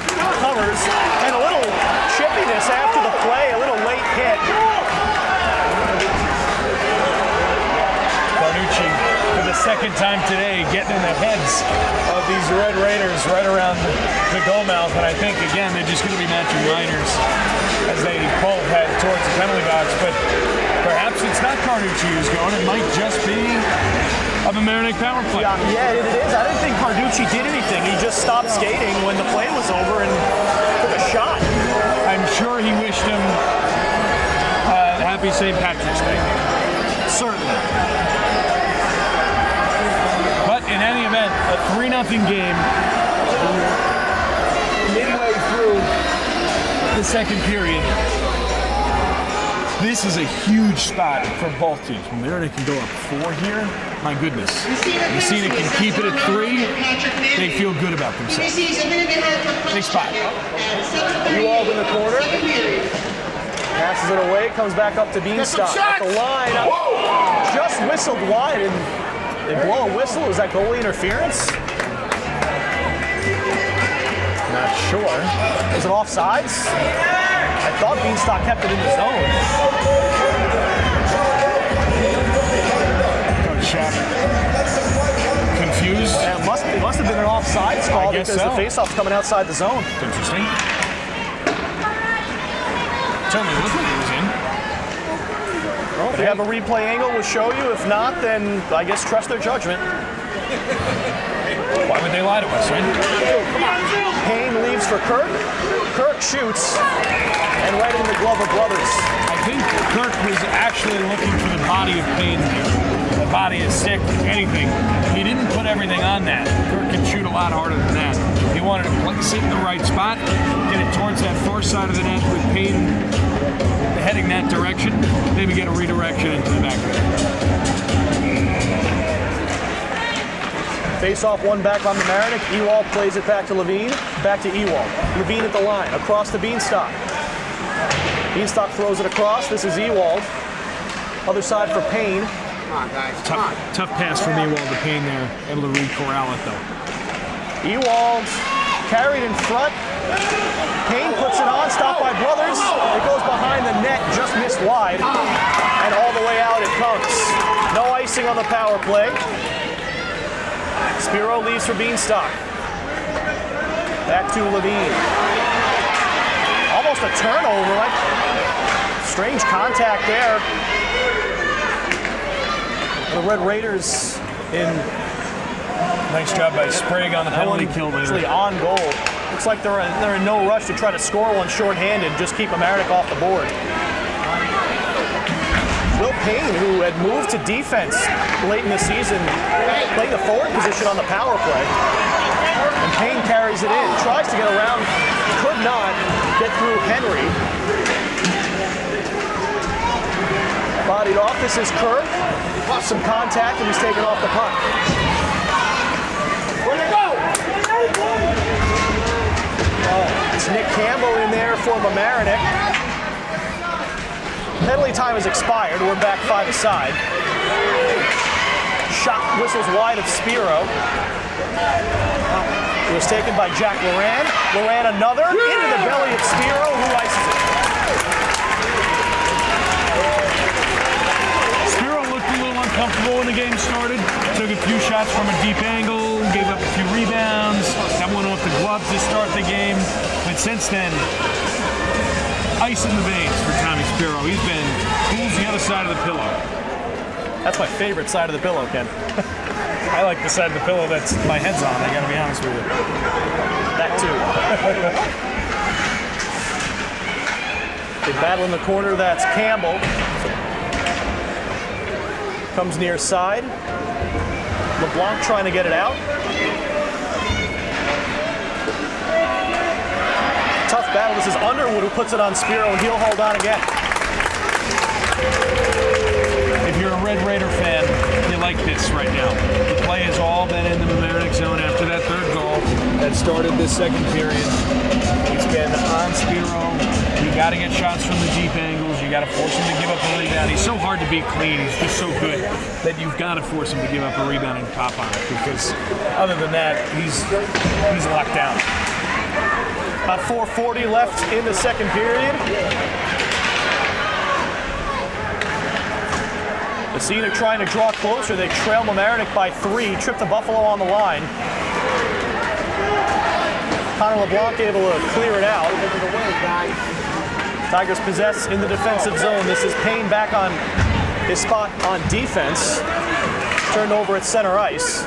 S2: covers. And a little chippiness after the play. A little late hit.
S1: Carducci, for the second time today, getting in the heads of these Red Raiders right around the goal mouth. And I think, again, they're just going to be matching liners as they both head towards the penalty box. But perhaps it's not Carducci who's going. It might just be a Mamaroneck power play.
S2: Yeah, it is. I didn't think Carducci did anything. He just stopped skating when the play was over and took a shot.
S1: I'm sure he wished him happy St. Patrick's Day.
S2: Certainly.
S1: But in any event, a 3-0 game midway through the second period. This is a huge spot for both teams. Mamaroneck can go up 4 here. My goodness. Massena can keep it at 3. They feel good about themselves. Big spot.
S2: Ewald in the corner. Passes it away, comes back up to Bienstock. At the line, just whistled wide, and they blow a whistle. Is that goalie interference? Not sure. Is it offsides? I thought Bienstock kept it in the zone.
S1: Confused?
S2: Yeah, it must have been an offsides call because the faceoff's coming outside the zone.
S1: Interesting. Certainly looked like it was in.
S2: Well, if they have a replay angle, we'll show you. If not, then I guess trust their judgment.
S1: Why would they lie to us, right?
S2: Payne leaves for Kirk. Kirk shoots, and right in the glove of Brothers.
S1: I think Kirk was actually looking for the body of Payne here. The body, a stick, anything. He didn't put everything on that. Kirk can shoot a lot harder than that. He wanted to place it in the right spot, get it towards that far side of the net with Payne heading that direction, maybe get a redirection into the back of it.
S2: Face-off, one back on Mamaroneck. Ewald plays it back to Levine. Back to Ewald. Levine at the line. Across to Bienstock. Bienstock throws it across. This is Ewald. Other side for Payne.
S3: Come on, guys.
S1: Tough pass from Ewald to Payne there. Able to re-corral it, though.
S2: Ewald carried in front. Payne puts it on. Stopped by Brothers. It goes behind the net. Just missed wide. And all the way out it comes. No icing on the power play. Spero leaves for Bienstock. Back to Levine. Almost a turnover. Like strange contact there. The Red Raiders in.
S1: Nice job by Sprague on the penalty kill there.
S2: Actually on goal. Looks like they're in no rush to try to score one shorthanded. Just keep Mamaroneck off the board. Will Payne, who had moved to defense late in the season, playing the forward position on the power play. And Payne carries it in, tries to get around, could not get through Henry. Bodied off, this is Kirk. Some contact and he's taken off the puck.
S3: Where'd it go?
S2: It's Nick Campbell in there for Mamaroneck. Penalty time has expired. We're back 5-a-side. Shot whistles wide of Spero. It was taken by Jack Loran. Loran another into the belly of Spero, who ices it.
S1: Spero looked a little uncomfortable when the game started. Took a few shots from a deep angle, gave up a few rebounds, got one off the glove to start the game. But since then, ice in the veins for Tommy Spero. He's been cool the other side of the pillow.
S2: That's my favorite side of the pillow, Ken.
S1: I like the side of the pillow that's my head's on, I gotta be honest with you.
S2: That too. They battle in the corner, that's Campbell. Comes near side. LeBlanc trying to get it out. Tough battle. This is Underwood who puts it on Spero, and he'll hold on again.
S1: If you're a Red Raider fan, you like this right now. The play has all been in the Mamaroneck zone after that third goal that started this second period. It's been on Spero. You got to get shots from the deep angles. You got to force him to give up a rebound. He's so hard to beat clean. He's just so good that you've got to force him to give up a rebound and pop on it, because other than that, he's locked down.
S2: About 4:40 left in the second period. Massena trying to draw closer. They trail Mamaroneck by 3. Trip to Buffalo on the line. Connor LeBlanc able to clear it out. Tigers possess in the defensive zone. This is Payne back on his spot on defense. Turned over at center ice.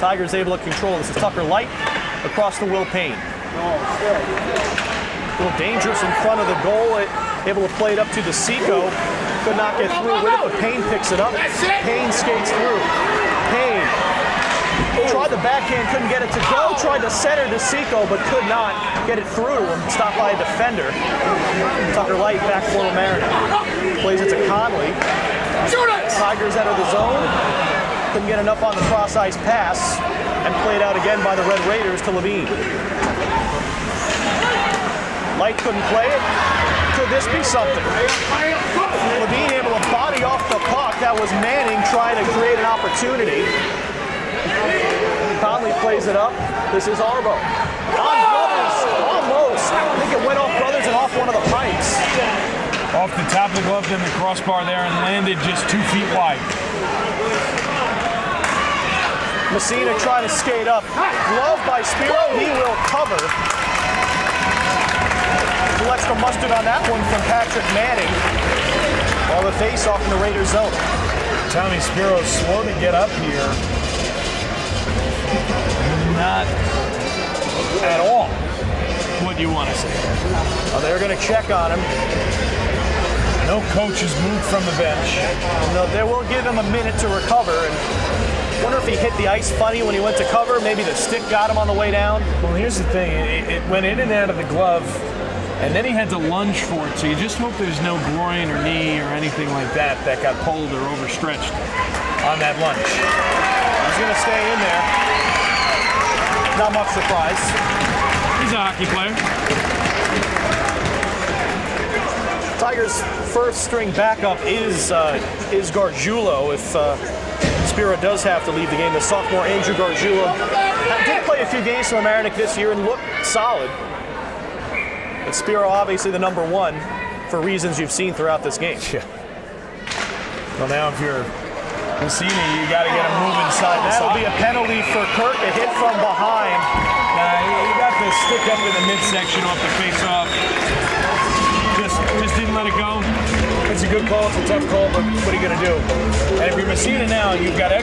S2: Tigers able to control. This is Tucker Light across to Will Payne. A little dangerous in front of the goal. Able to play it up to DeSico. Could not get through with it, but Payne picks it up. Payne skates through. Payne tried the backhand, couldn't get it to go. Tried to center DeSico, but could not get it through and stopped by a defender. Tucker Light back for Mamaroneck. Plays it to Conley. Tigers out of the zone. Couldn't get enough on the cross-ice pass, and played out again by the Red Raiders to Levine. Light couldn't play it. Could this be something? Levine able to body off the puck. That was Manning trying to create an opportunity. Conley plays it up. This is Arbo. On Brothers, almost. I think it went off Brothers and off one of the pipes.
S1: Off the top of the glove, then the crossbar there, and landed just 2 feet wide.
S2: Massena trying to skate up. Glove by Spero. He will cover. Little extra mustard on that one from Patrick Manning. While the face-off in the Raiders zone.
S1: Tommy Spero slow to get up here. Not at all what you want to see.
S2: Well, they're going to check on him.
S1: No coach has moved from the bench.
S2: No, they will give him a minute to recover. And wonder if he hit the ice funny when he went to cover. Maybe the stick got him on the way down.
S1: Well, here's the thing. It went in and out of the glove, and then he had to lunge for it. So you just hope there's no groin or knee or anything like that got pulled or overstretched on that lunge.
S2: He's going to stay in there. Not much surprise.
S1: He's a hockey player.
S2: Tigers' first string backup is Gargiulo. If Spero does have to leave the game, the sophomore Andrew Gargiulo did play a few games for Mamaroneck this year and looked solid. But Spero obviously the number 1 for reasons you've seen throughout this game.
S1: Yeah. Well, now if you're Massena, you got to get him moving side to side.
S2: That'll be a penalty for Kirk, a hit from behind.
S1: You got the stick up in the midsection off the face-off. Just didn't let it go. It's a good call. It's a tough call, but what are you going to do? And if you're Massena now, you've got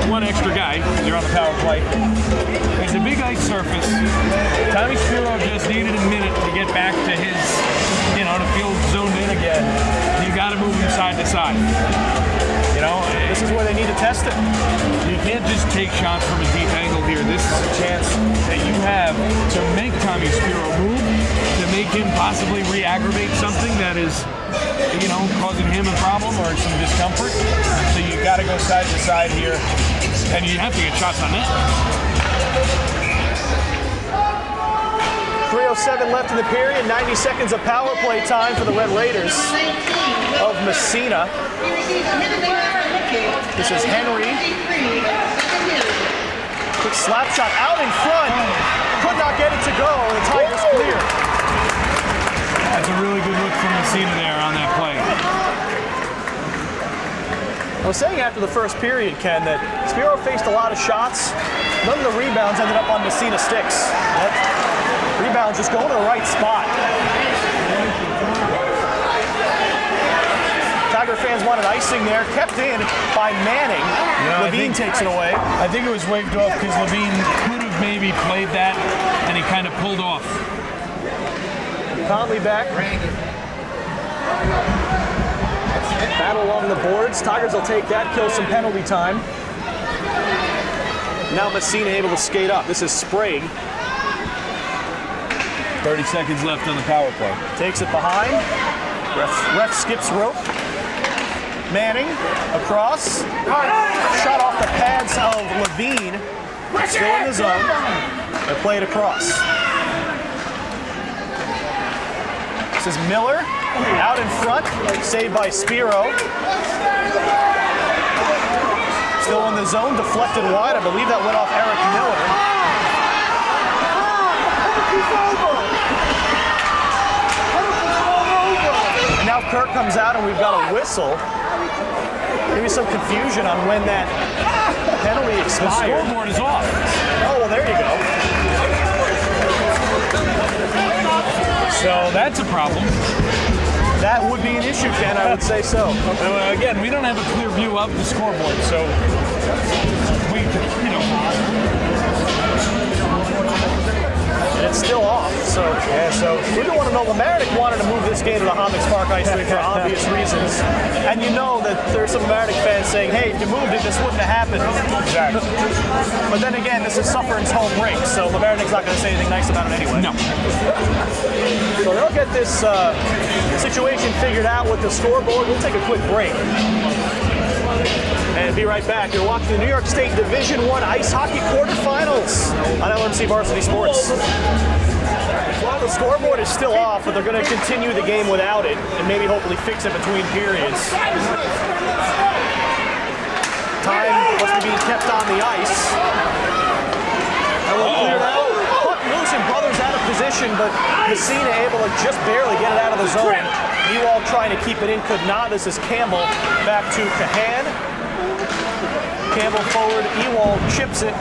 S1: one extra guy. You're on the power play. It's a big ice surface. Tommy Spero just needed a minute to get back to his, to feel zoned in again. You got to move him side to side.
S2: This is where they need to test it.
S1: You can't just take shots from a deep angle here. This is a chance that you have to make Tommy Spero move, to make him possibly re-aggravate something that is, causing him a problem or some discomfort. So you got to go side to side here, and you have to get shots on that.
S2: 3:07 left in the period, 90 seconds of power play time for the Red Raiders of Massena. This is Henry. Quick slap shot out in front. Could not get it to go, and the Tigers clear.
S1: That's a really good look from Massena there on that play.
S2: I was saying after the first period, Ken, that Spero faced a lot of shots. None of the rebounds ended up on Massena sticks. Rebounds just going to the right spot. Tiger fans fans wanted icing there, kept in by Manning. Levine takes it away.
S1: I think it was waved off because Levine could have maybe played that, and he kind of pulled off.
S2: Conley back. Battle along the boards. Tigers will take that, kill some penalty time. Now Massena able to skate up. This is Sprague.
S1: 30 seconds left on the power play.
S2: Takes it behind. Ref skips rope. Manning across. Shot off the pads of Levine. Still in the zone. They play it across. This is Miller. Out in front. Saved by Spero. Still in the zone. Deflected wide. I believe that went off Eric Miller. And now Kirk comes out and we've got a whistle. Maybe some confusion on when that penalty expired.
S1: The scoreboard is off.
S2: Oh, well, there you go.
S1: So that's a problem.
S2: That would be an issue, Ken. I would say so.
S1: Again, we don't have a clear view of the scoreboard, so we,
S2: And it's still off, so we don't want to know. Mamaroneck wanted to move this game to the Homix Park Ice Rink for obvious reasons. And you know that there's some Mamaroneck fans saying, hey, if you moved it, this wouldn't have happened.
S1: Exactly.
S2: But then again, this is Suffern's home rink, so Mamaroneck's not going to say anything nice about it anyway.
S1: No.
S2: So they'll get this situation figured out with the scoreboard. We'll take a quick break. And be right back. You're watching the New York State Division I Ice Hockey Quarterfinals on LMC Varsity Sports. Well, the scoreboard is still off, but they're going to continue the game without it and maybe hopefully fix it between periods. Time must be being kept on the ice. And we'll clear it out. Puck loose and Brothers out of position, but Massena able to just barely get it out of the zone. Ewald trying to keep it in, could not. This is Campbell back to Cahan. Campbell forward, Ewald chips it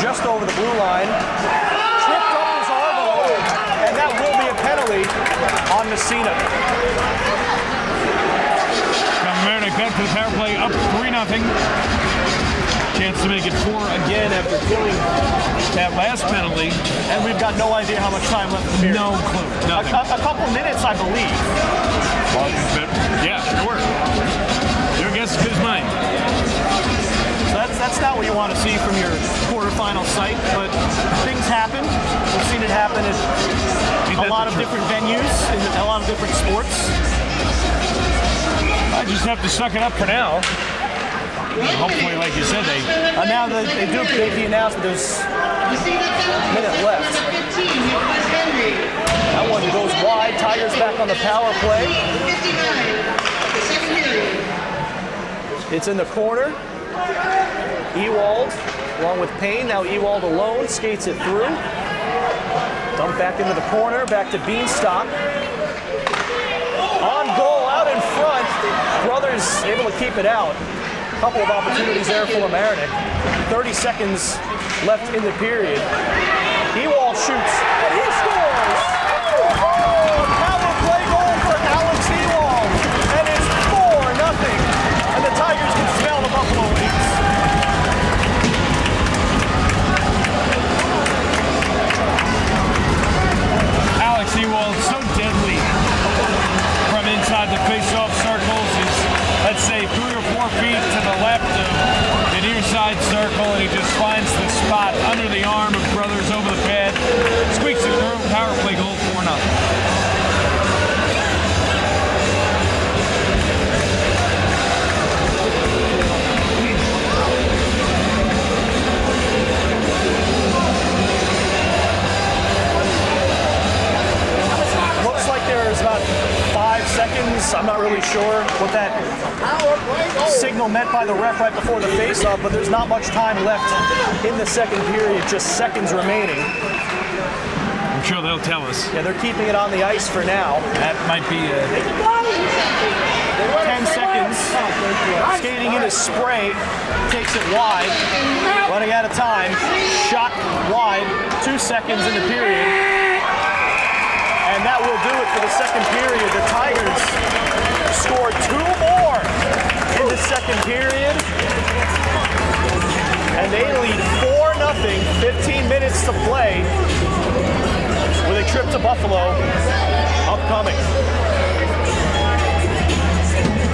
S2: just over the blue line. Tripped up his arm, and that will be a penalty on Massena.
S1: Mamaroneck back to the power play, up 3-0. Chance to make it 4 again after killing that last penalty.
S2: And we've got no idea how much time left in the period.
S1: No clue. Nothing.
S2: A couple minutes, I believe.
S1: Well, yeah, sure. Your guess is as good as mine.
S2: So that's not what you want to see from your quarterfinal site, but things happen. We've seen it happen at a lot of different venues, in a lot of different sports.
S1: I just have to suck it up for now. Hopefully, like you said,
S2: now they do make the announcement. There's a minute left. That one goes wide. Tigers back on the power play. It's in the corner. Ewald, along with Payne. Now Ewald alone skates it through. Dump back into the corner. Back to Bienstock. On goal, out in front. Brothers able to keep it out. Couple of opportunities there for Mamaroneck. 30 seconds left in the period. Ewald shoots, and he scores! Power play goal for Alex Ewald, and it's 4-0. And the Tigers can smell the Buffalo Wings.
S1: Alex Ewald so deadly from inside the face-off circles. Is, let's say, 3 or 4 feet to the left of the near side circle, and he just finds the spot under the arm of Brothers over the pad, squeaks it through, power play goal, 4-0.
S2: Looks like there's about 5 seconds. I'm not really sure what that signal meant by the ref right before the face-off, but there's not much time left in the second period, just seconds remaining.
S1: I'm sure they'll tell us.
S2: Yeah, they're keeping it on the ice for now.
S1: That might be
S2: 10 seconds. Skating in his spray, takes it wide. Running out of time. Shot wide. 2 seconds in the period. And that will do it for the second period. The Tigers scored 2 more period. And they lead 4-0, 15 minutes to play, with a trip to Buffalo upcoming.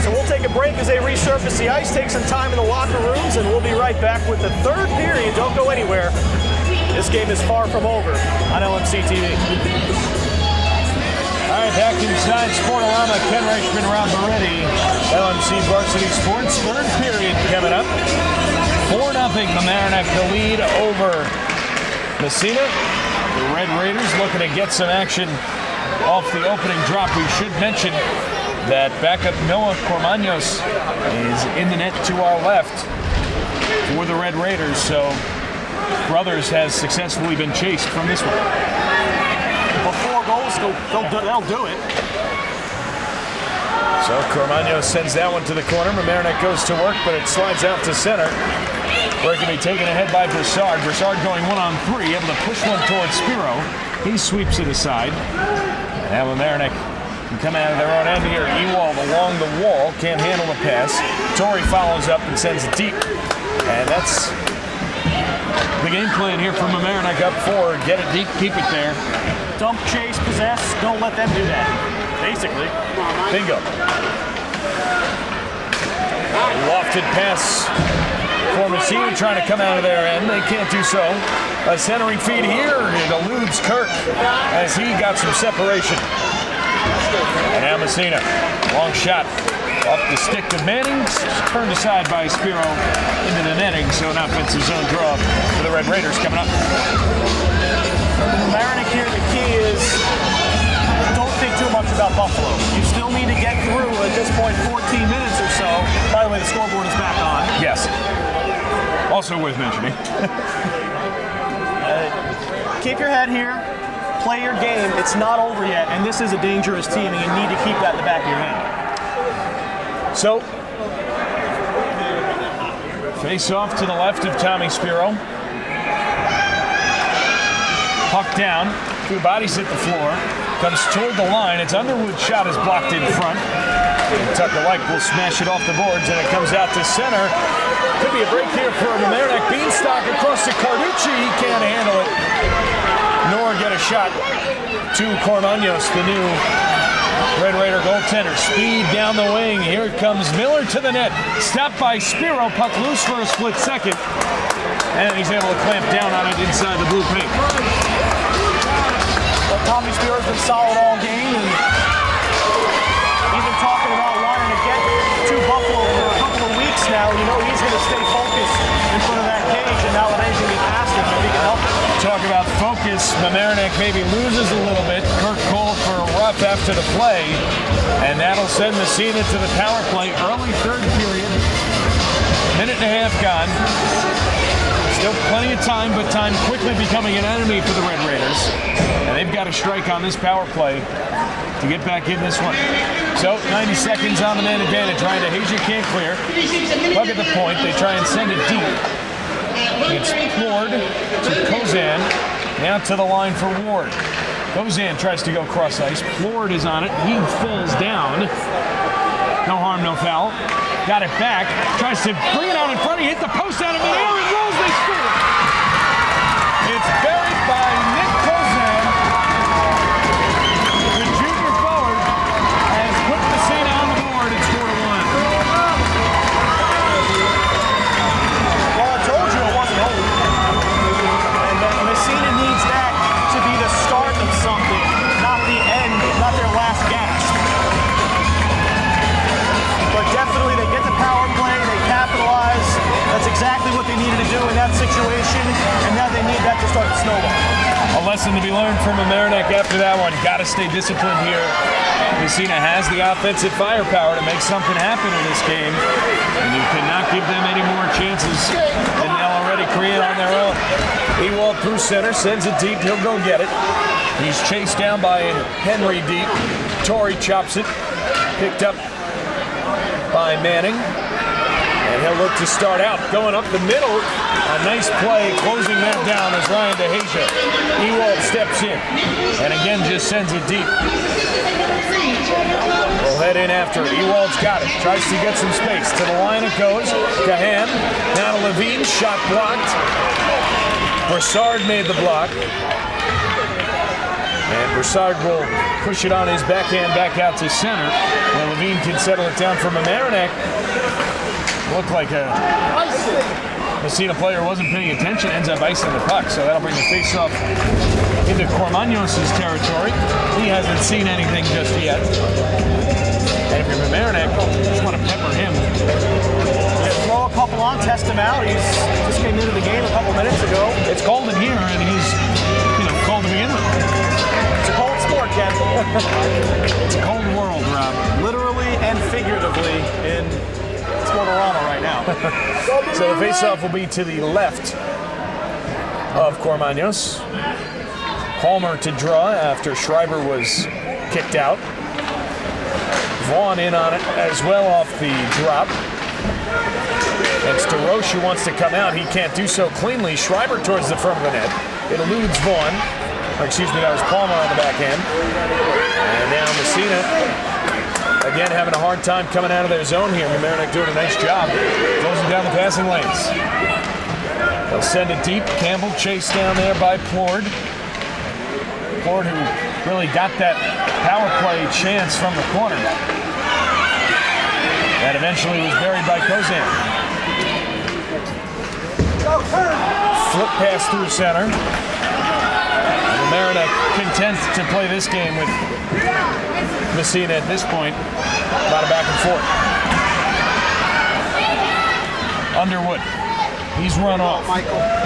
S2: So we'll take a break as they resurface the ice, take some time in the locker rooms, and we'll be right back with the third period. Don't go anywhere. This game is far from over on LMC-TV.
S1: All right, back inside Sportorama. Ken Reischmann, Rob Moretti. LMC Varsity Sports. Third period coming up. 4-0 Mamaroneck the lead over Massena. The Red Raiders looking to get some action off the opening drop. We should mention that backup Noah Cormanos is in the net to our left for the Red Raiders. So Brothers has successfully been chased from this one.
S2: Well, 4 goals, they'll do it.
S1: So Cormanos sends that one to the corner. Mamaroneck goes to work, but it slides out to center, where it can be taken ahead by Broussard. Broussard going 1-on-3, able to push one towards Spero. He sweeps it aside. And now Mamaroneck can come out of their own end here. Ewald along the wall, can't handle the pass. Torrey follows up and sends it deep. And that's the game plan here from Mamaroneck up forward. Get it deep, keep it there.
S2: Dump, chase, possess, don't let them do that, basically.
S1: Bingo. Lofted pass for Massena, trying to come out of their end. They can't do so. A centering feed here. It eludes Kirk as he got some separation. And now Massena, long shot off the stick of Manning, turned aside by Spero into the netting, so an offensive zone draw for the Red Raiders coming up.
S2: Mamaroneck here, the key is don't think too much about Buffalo. You still need to get through, at this point, 14 minutes or so. By the way, the scoreboard is back on.
S1: Yes. Also worth mentioning.
S2: Keep your head here. Play your game. It's not over yet, and this is a dangerous team, and you need to keep that in the back of your head.
S1: So, face off to the left of Tommy Spero. Puck down. 2 bodies hit the floor. Comes toward the line. It's Underwood's shot is blocked in front. And Tucker Like will smash it off the boards, and it comes out to center. Could be a break here for Mamaroneck. Bienstock across to Carducci. He can't handle it, nor get a shot to Cormanos, the new Red Raider goaltender. Speed down the wing. Here comes Miller to the net. Stopped by Spero. Puck loose for a split second. And he's able to clamp down on it inside the blue paint.
S2: Well, Tommy Spero's been solid all game, and he's been talking about wanting to get to Buffalo for a couple of weeks now. You know he's going to stay focused in front of that cage, and now that anything he asked him, if he can help it.
S1: Talk about focus. Mamaroneck maybe loses a little bit. Kirk called for a rough after the play, and that'll send Massena to the power play. Early third period. Minute and a half gone. Still plenty of time, but time quickly becoming an enemy for the Red Raiders. And they've got to strike on this power play to get back in this one. So 90 seconds on the man advantage. Ryan DeHasia can't clear. Puck at the point. They try and send it deep. It's Ward to Kozan. Now to the line for Ward. Kozan tries to go cross ice. Ward is on it. He falls down. No harm, no foul. Got it back. Tries to bring it out in front. He hit the post out of the air. It rolls. They score. It's buried by Nick Kozan. The junior forward has put Massena on the board. It's 4-1.
S2: Well, I told you it wasn't over. And Massena needs that to be the start of something, not the end, not their last gasp. But definitely they get the power play, they capitalize. That's exactly what they needed to do in that situation, and now they need that to start to snowball.
S1: A lesson to be learned from Mamaroneck after that one. Got to stay disciplined here. Massena has the offensive firepower to make something happen in this game, and you cannot give them any more chances than they'll already create on their own. Ewald through center, sends it deep. He'll go get it. He's chased down by Henry deep. Torrey chops it. Picked up by Manning. And And he'll look to start out, going up the middle. A nice play, closing that down as Ryan DeHasia. Ewald steps in, and again just sends it deep. We'll head in after it. Ewald's got it. Tries to get some space. To the line it goes. Gahan, now to Levine. Shot blocked. Broussard made the block. And Broussard will push it on his backhand back out to center. And Levine can settle it down for Mamaroneck. Looked like a Massena player wasn't paying attention, ends up icing the puck. So that'll bring the faceoff into Cormanos' territory. He hasn't seen anything just yet. And if you're Mamaroneck, you just want to pepper him.
S2: Yeah, throw a couple on, test him out. He's just came into the game a couple minutes ago.
S1: It's cold in here, and he's, cold to begin with.
S2: It's a cold sport, Ken.
S1: It's a cold world, Rob.
S2: Literally and figuratively in Sportorama right now.
S1: So the faceoff will be to the left of Cormanos. Palmer to draw after Schreiber was kicked out. Vaughn in on it as well off the drop. It's DeRoche who wants to come out. He can't do so cleanly. Schreiber towards the front of the net. It eludes Vaughn. That was Palmer on the backhand. And now Massena again having a hard time coming out of their zone here. Mamaroneck doing a nice job closing down the passing lanes. They'll send it deep. Campbell chased down there by Plord. Plord who really got that power play chance from the corner. That eventually was buried by Kozan. Flip pass through center. Mamaroneck content to play this game with Massena at this point. About a back and forth. Underwood. He's run off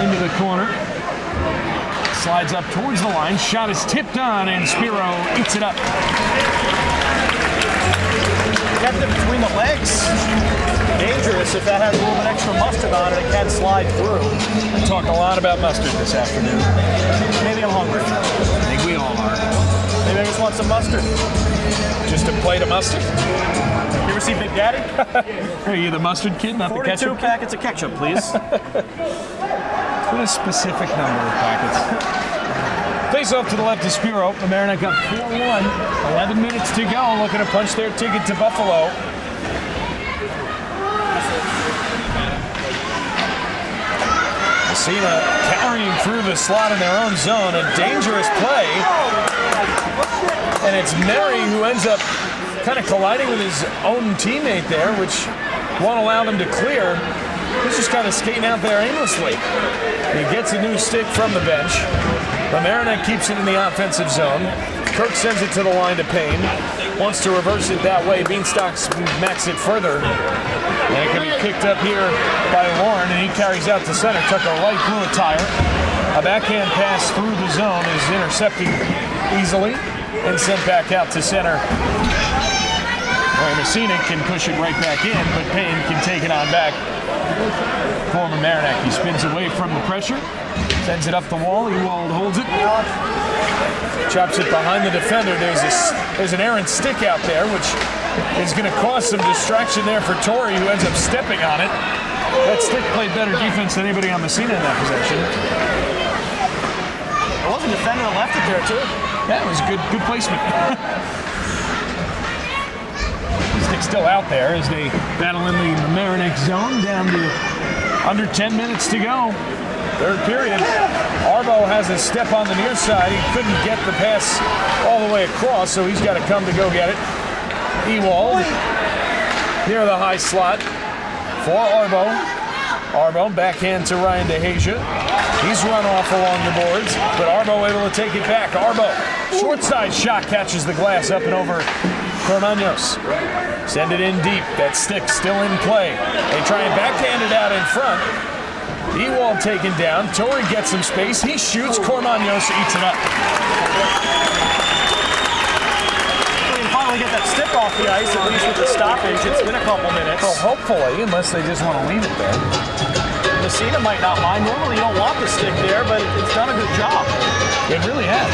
S1: into the corner. Slides up towards the line. Shot is tipped on, and Spero eats it up.
S2: Kept it between the legs. Dangerous if that has a little bit extra mustard on it. It can slide through.
S1: We talked a lot about mustard this afternoon.
S2: Maybe I'm hungry.
S1: I think we all are.
S2: Maybe I just want some mustard.
S1: Just a plate of mustard?
S2: You ever see Big Daddy?
S1: Are you the mustard kid, not the ketchup
S2: 42 packets of ketchup, please.
S1: What a specific number of packets. Face off to the left of Spero. Mamaroneck up 4-1. 11 minutes to go. Looking to punch their ticket to Buffalo. Massena carrying through the slot in their own zone. A dangerous play. And it's Mary who ends up kind of colliding with his own teammate there, which won't allow them to clear. He's just kind of skating out there aimlessly. He gets a new stick from the bench. Mamaroneck keeps it in the offensive zone. Kirk sends it to the line to Payne. Wants to reverse it that way. Bienstock smacks it further. And it can be picked up here by Lauren, and he carries out to center. Tucker Light blew a tire. A backhand pass through the zone is intercepted easily and sent back out to center. Where Massena can push it right back in, but Payne can take it on back for Mamaroneck. He spins away from the pressure, sends it up the wall. Ewald holds it, chops it behind the defender. There's an errant stick out there, which is going to cause some distraction there for Torrey, who ends up stepping on it. That stick played better defense than anybody on Massena in that possession.
S2: There was a defender that left it there, too.
S1: Yeah, it was good placement. Stick still out there as they battle in the Mamaroneck zone, down to under 10 minutes to go. Third period. Arbo has a step on the near side. He couldn't get the pass all the way across, so he's got to come to go get it. Ewald near the high slot for Arbo. Arbo backhand to Ryan DeHasia. He's run off along the boards, but Arbo able to take it back. Arbo, short side shot, catches the glass up and over Cormanos. Send it in deep. That stick still in play. They try and backhand it out in front. Ewald taken down. Torrey gets some space. He shoots. Cormanos eats it up.
S2: We can finally get that stick off the ice, at least with the stoppage. It's been a couple minutes.
S1: Well, hopefully, unless they just want to leave it there.
S2: Massena might not mind. Normally you don't want the stick there, but it's done a good job.
S1: It really has.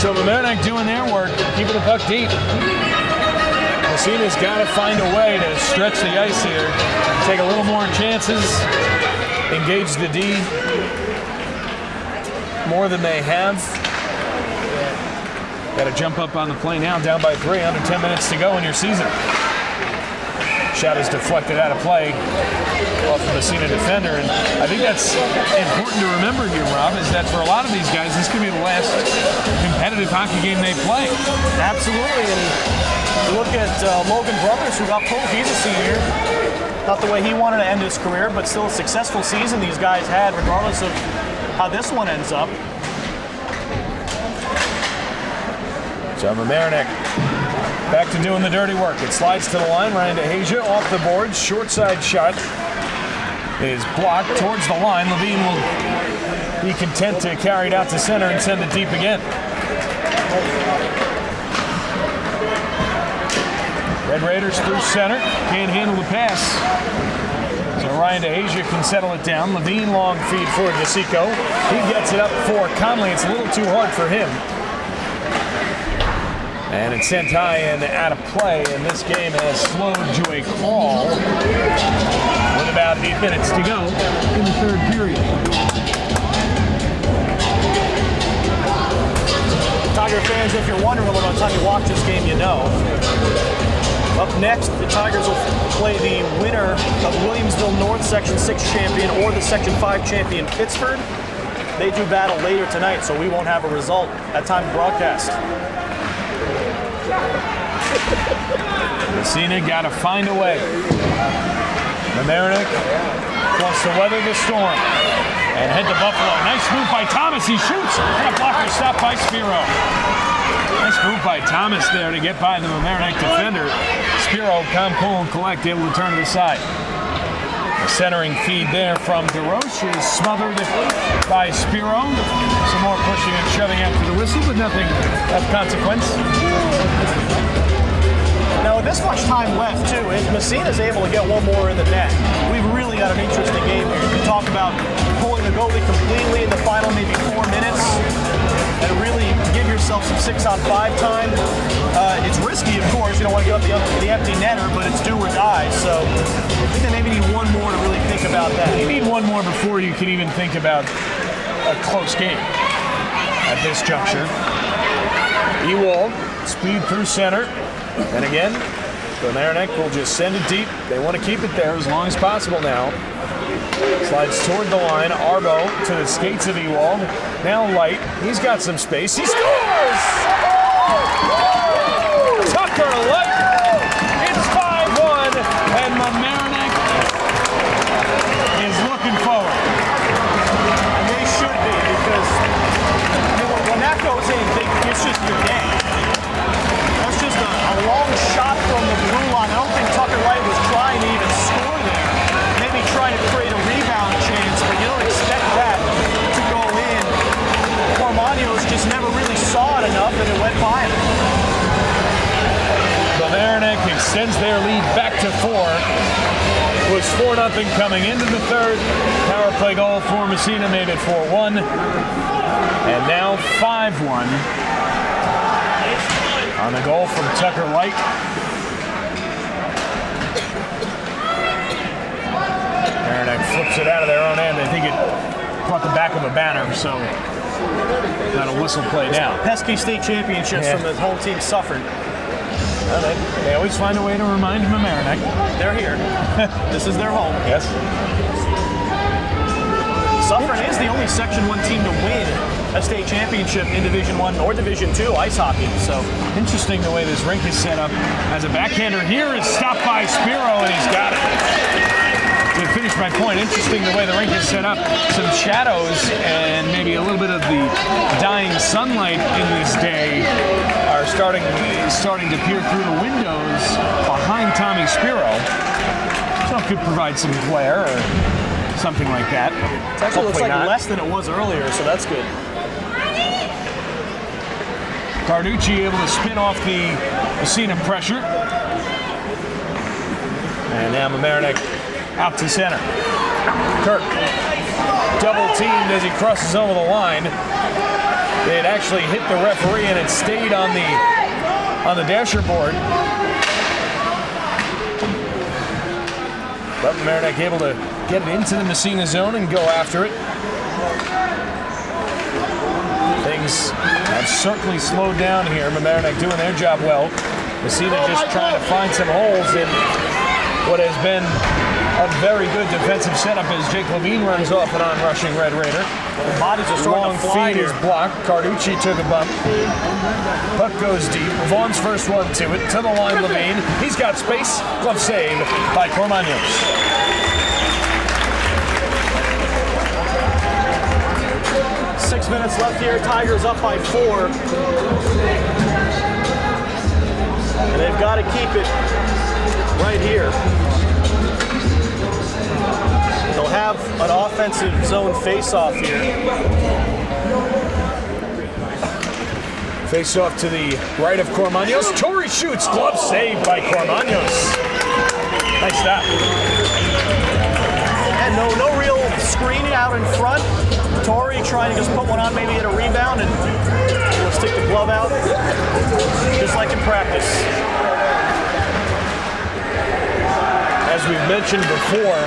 S1: So Mamaroneck doing their work, keeping the puck deep. Massena's got to find a way to stretch the ice here, take a little more chances, engage the D more than they have. Got to jump up on the play now, down by 3, under 10 minutes to go in your season. Shot is deflected out of play off the Massena defender, and I think that's important to remember here, Rob, is that for a lot of these guys, this could be the last competitive hockey game they play.
S2: Absolutely, and you look at Logan Brothers, who got pulled. He's a senior. Not the way he wanted to end his career, but still a successful season these guys had, regardless of how this one ends up.
S1: So Mamaroneck back to doing the dirty work. It slides to the line. Ryan DeHasia off the board. Short side shot is blocked towards the line. Levine will be content to carry it out to center and send it deep again. Red Raiders through center. Can't handle the pass. So Ryan DeHasia can settle it down. Levine long feed for DeSico. He gets it up for Conley. It's a little too hard for him. And it's sent high and out of play, and this game has slowed to a crawl with about 8 minutes to go in the third period.
S2: Tiger fans, if you're wondering what by the time you watch this game, you know. Up next, the Tigers will play the winner of Williamsville North Section 6 champion or the Section 5 champion Pittsford. They do battle later tonight, so we won't have a result at time of broadcast.
S1: Massena got to find a way. Mamaroneck wants to weather the storm and head to Buffalo. Nice move by Thomas. He shoots. And a blocker stop by Spero. Nice move by Thomas there to get by the Mamaroneck defender. Spero, calm, cool, and collect, able to turn to the side. A centering feed there from DeRoche is smothered by Spero. Some more pushing and shoving after the whistle, but nothing of consequence.
S2: Now, with this much time left, too, if Massena's able to get one more in the net, we've really got an interesting game here. You talk about pulling the goalie completely in the final maybe 4 minutes and really give yourself some 6-on-5 time. It's risky, of course. You don't want to give up the empty netter, but it's do or die. So I think they maybe need one more to really think about that.
S1: You need one more before you can even think about a close game at this juncture. Ewald, speed through center. And again, Mamaroneck will just send it deep. They want to keep it there as long as possible now. Slides toward the line. Arbo to the skates of Ewald. Now Light. He's got some space. He scores! Tucker Light. It's 5-1, and Mamaroneck is looking forward.
S2: And they should be, because when that goes in, it's just your day. That's just a long shot from the blue line. I don't think Tucker Light was trying to even score there. Maybe trying to create a rebound chance, but you don't expect that to go in. Cormanios just never really saw it enough, and it went by him.
S1: Mamaroneck extends their lead back to 4. It was 4-0 coming into the third. Power play goal for Massena made it 4-1. And now 5-1 on the goal from Tucker Light. Mamaroneck flips it out of their own end. I think it caught the back of a banner, so got a whistle play now.
S2: Pesky state championships from the home team suffered.
S1: They always find a way to remind Mamaroneck.
S2: They're here. This is their home.
S1: Yes.
S2: Suffern is the only Section 1 team to win a state championship in Division 1 or Division 2 ice hockey. So
S1: interesting the way this rink is set up. As a backhander here is stopped by Spero, and he's got it. To finish my point, interesting the way the rink is set up. Some shadows and maybe a little bit of the dying sunlight in this day are starting to peer through the windows behind Tommy Spero. So it could provide some glare or something like that.
S2: It actually looks like less than it was earlier, so that's good.
S1: Carducci able to spin off the Massena pressure. And now Mamaroneck out to center. Kirk double teamed as he crosses over the line. It actually hit the referee and it stayed on the dasher board. But Mamaroneck able to get it into the Massena zone and go after it. Things have certainly slowed down here. Mamaroneck doing their job well. Massena just trying to find some holes in what has been a very good defensive setup as Jake Levine runs off an on-rushing Red Raider.
S2: The bodies are starting to fly
S1: feed
S2: here.
S1: is blocked. Carducci took a bump. Puck goes deep. Vaughn's first one to it. To the line, Levine. He's got space. Glove save by Cormanos.
S2: 6 minutes left here. Tigers up by 4. And they've got to keep it right here. They'll have an offensive zone face-off here.
S1: Face-off to the right of Cormanos. Torrey shoots. Glove saved by Cormanos. Nice stop.
S2: And no real screening out in front. Torrey trying to just put one on, maybe get a rebound, and we'll stick the glove out, just like in practice.
S1: As we've mentioned before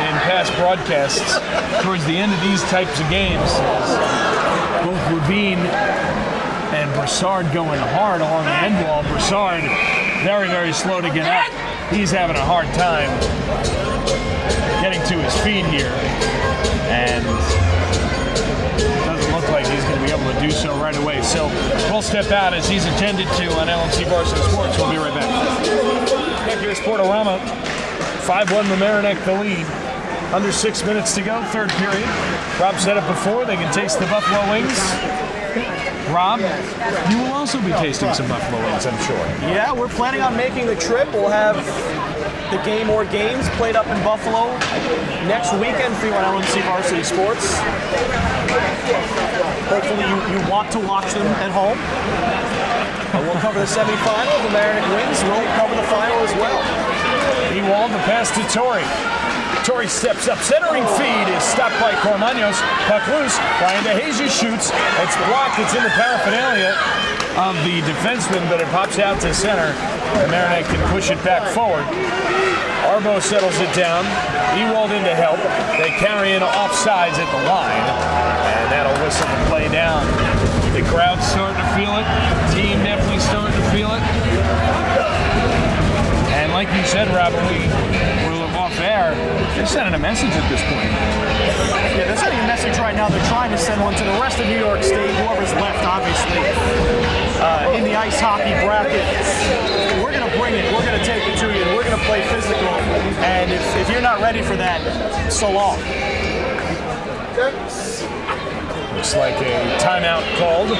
S1: in past broadcasts, towards the end of these types of games, both Levine and Broussard going hard along the end wall. Broussard very, very slow to get up. He's having a hard time getting to his feet here, and doesn't look like he's going to be able to do so right away. So we'll step out as he's intended to on LMC Varsity Sports. We'll be right back. Back here at Sportorama, 5-1 Mamaroneck the lead. Under 6 minutes to go, third period. Rob said it before, they can taste the buffalo wings. Rob, you will also be tasting some buffalo wings, I'm sure.
S2: Yeah, we're planning on making the trip. We'll have the game or games played up in Buffalo next weekend for you on LMC Varsity Sports. Hopefully you want to watch them at home. We'll cover the semifinal. The Mamaroneck wins. We'll cover the final as well.
S1: He walled the pass to Torrey. Torrey steps up. Centering feed is stopped by Cormanos. Puck loose. Brian DeHazy shoots. It's blocked. It's in the paraphernalia of the defenseman, but it pops out to center. Mamaroneck can push it back forward. Arbo settles it down. Ewald in to help. They carry in offsides at the line, and that'll whistle the play down. The crowd's starting to feel it. The team definitely starting to feel it. And like you said, Rob, when we were off air, they're sending a message at this point.
S2: Yeah, they're sending a message right now. They're trying to send one to the rest of New York State, whoever's left, obviously, in the ice hockey bracket. We're going to bring it. We're going to take it to you. We're going to play physical. And if you're not ready for that, so long.
S1: Looks like a timeout called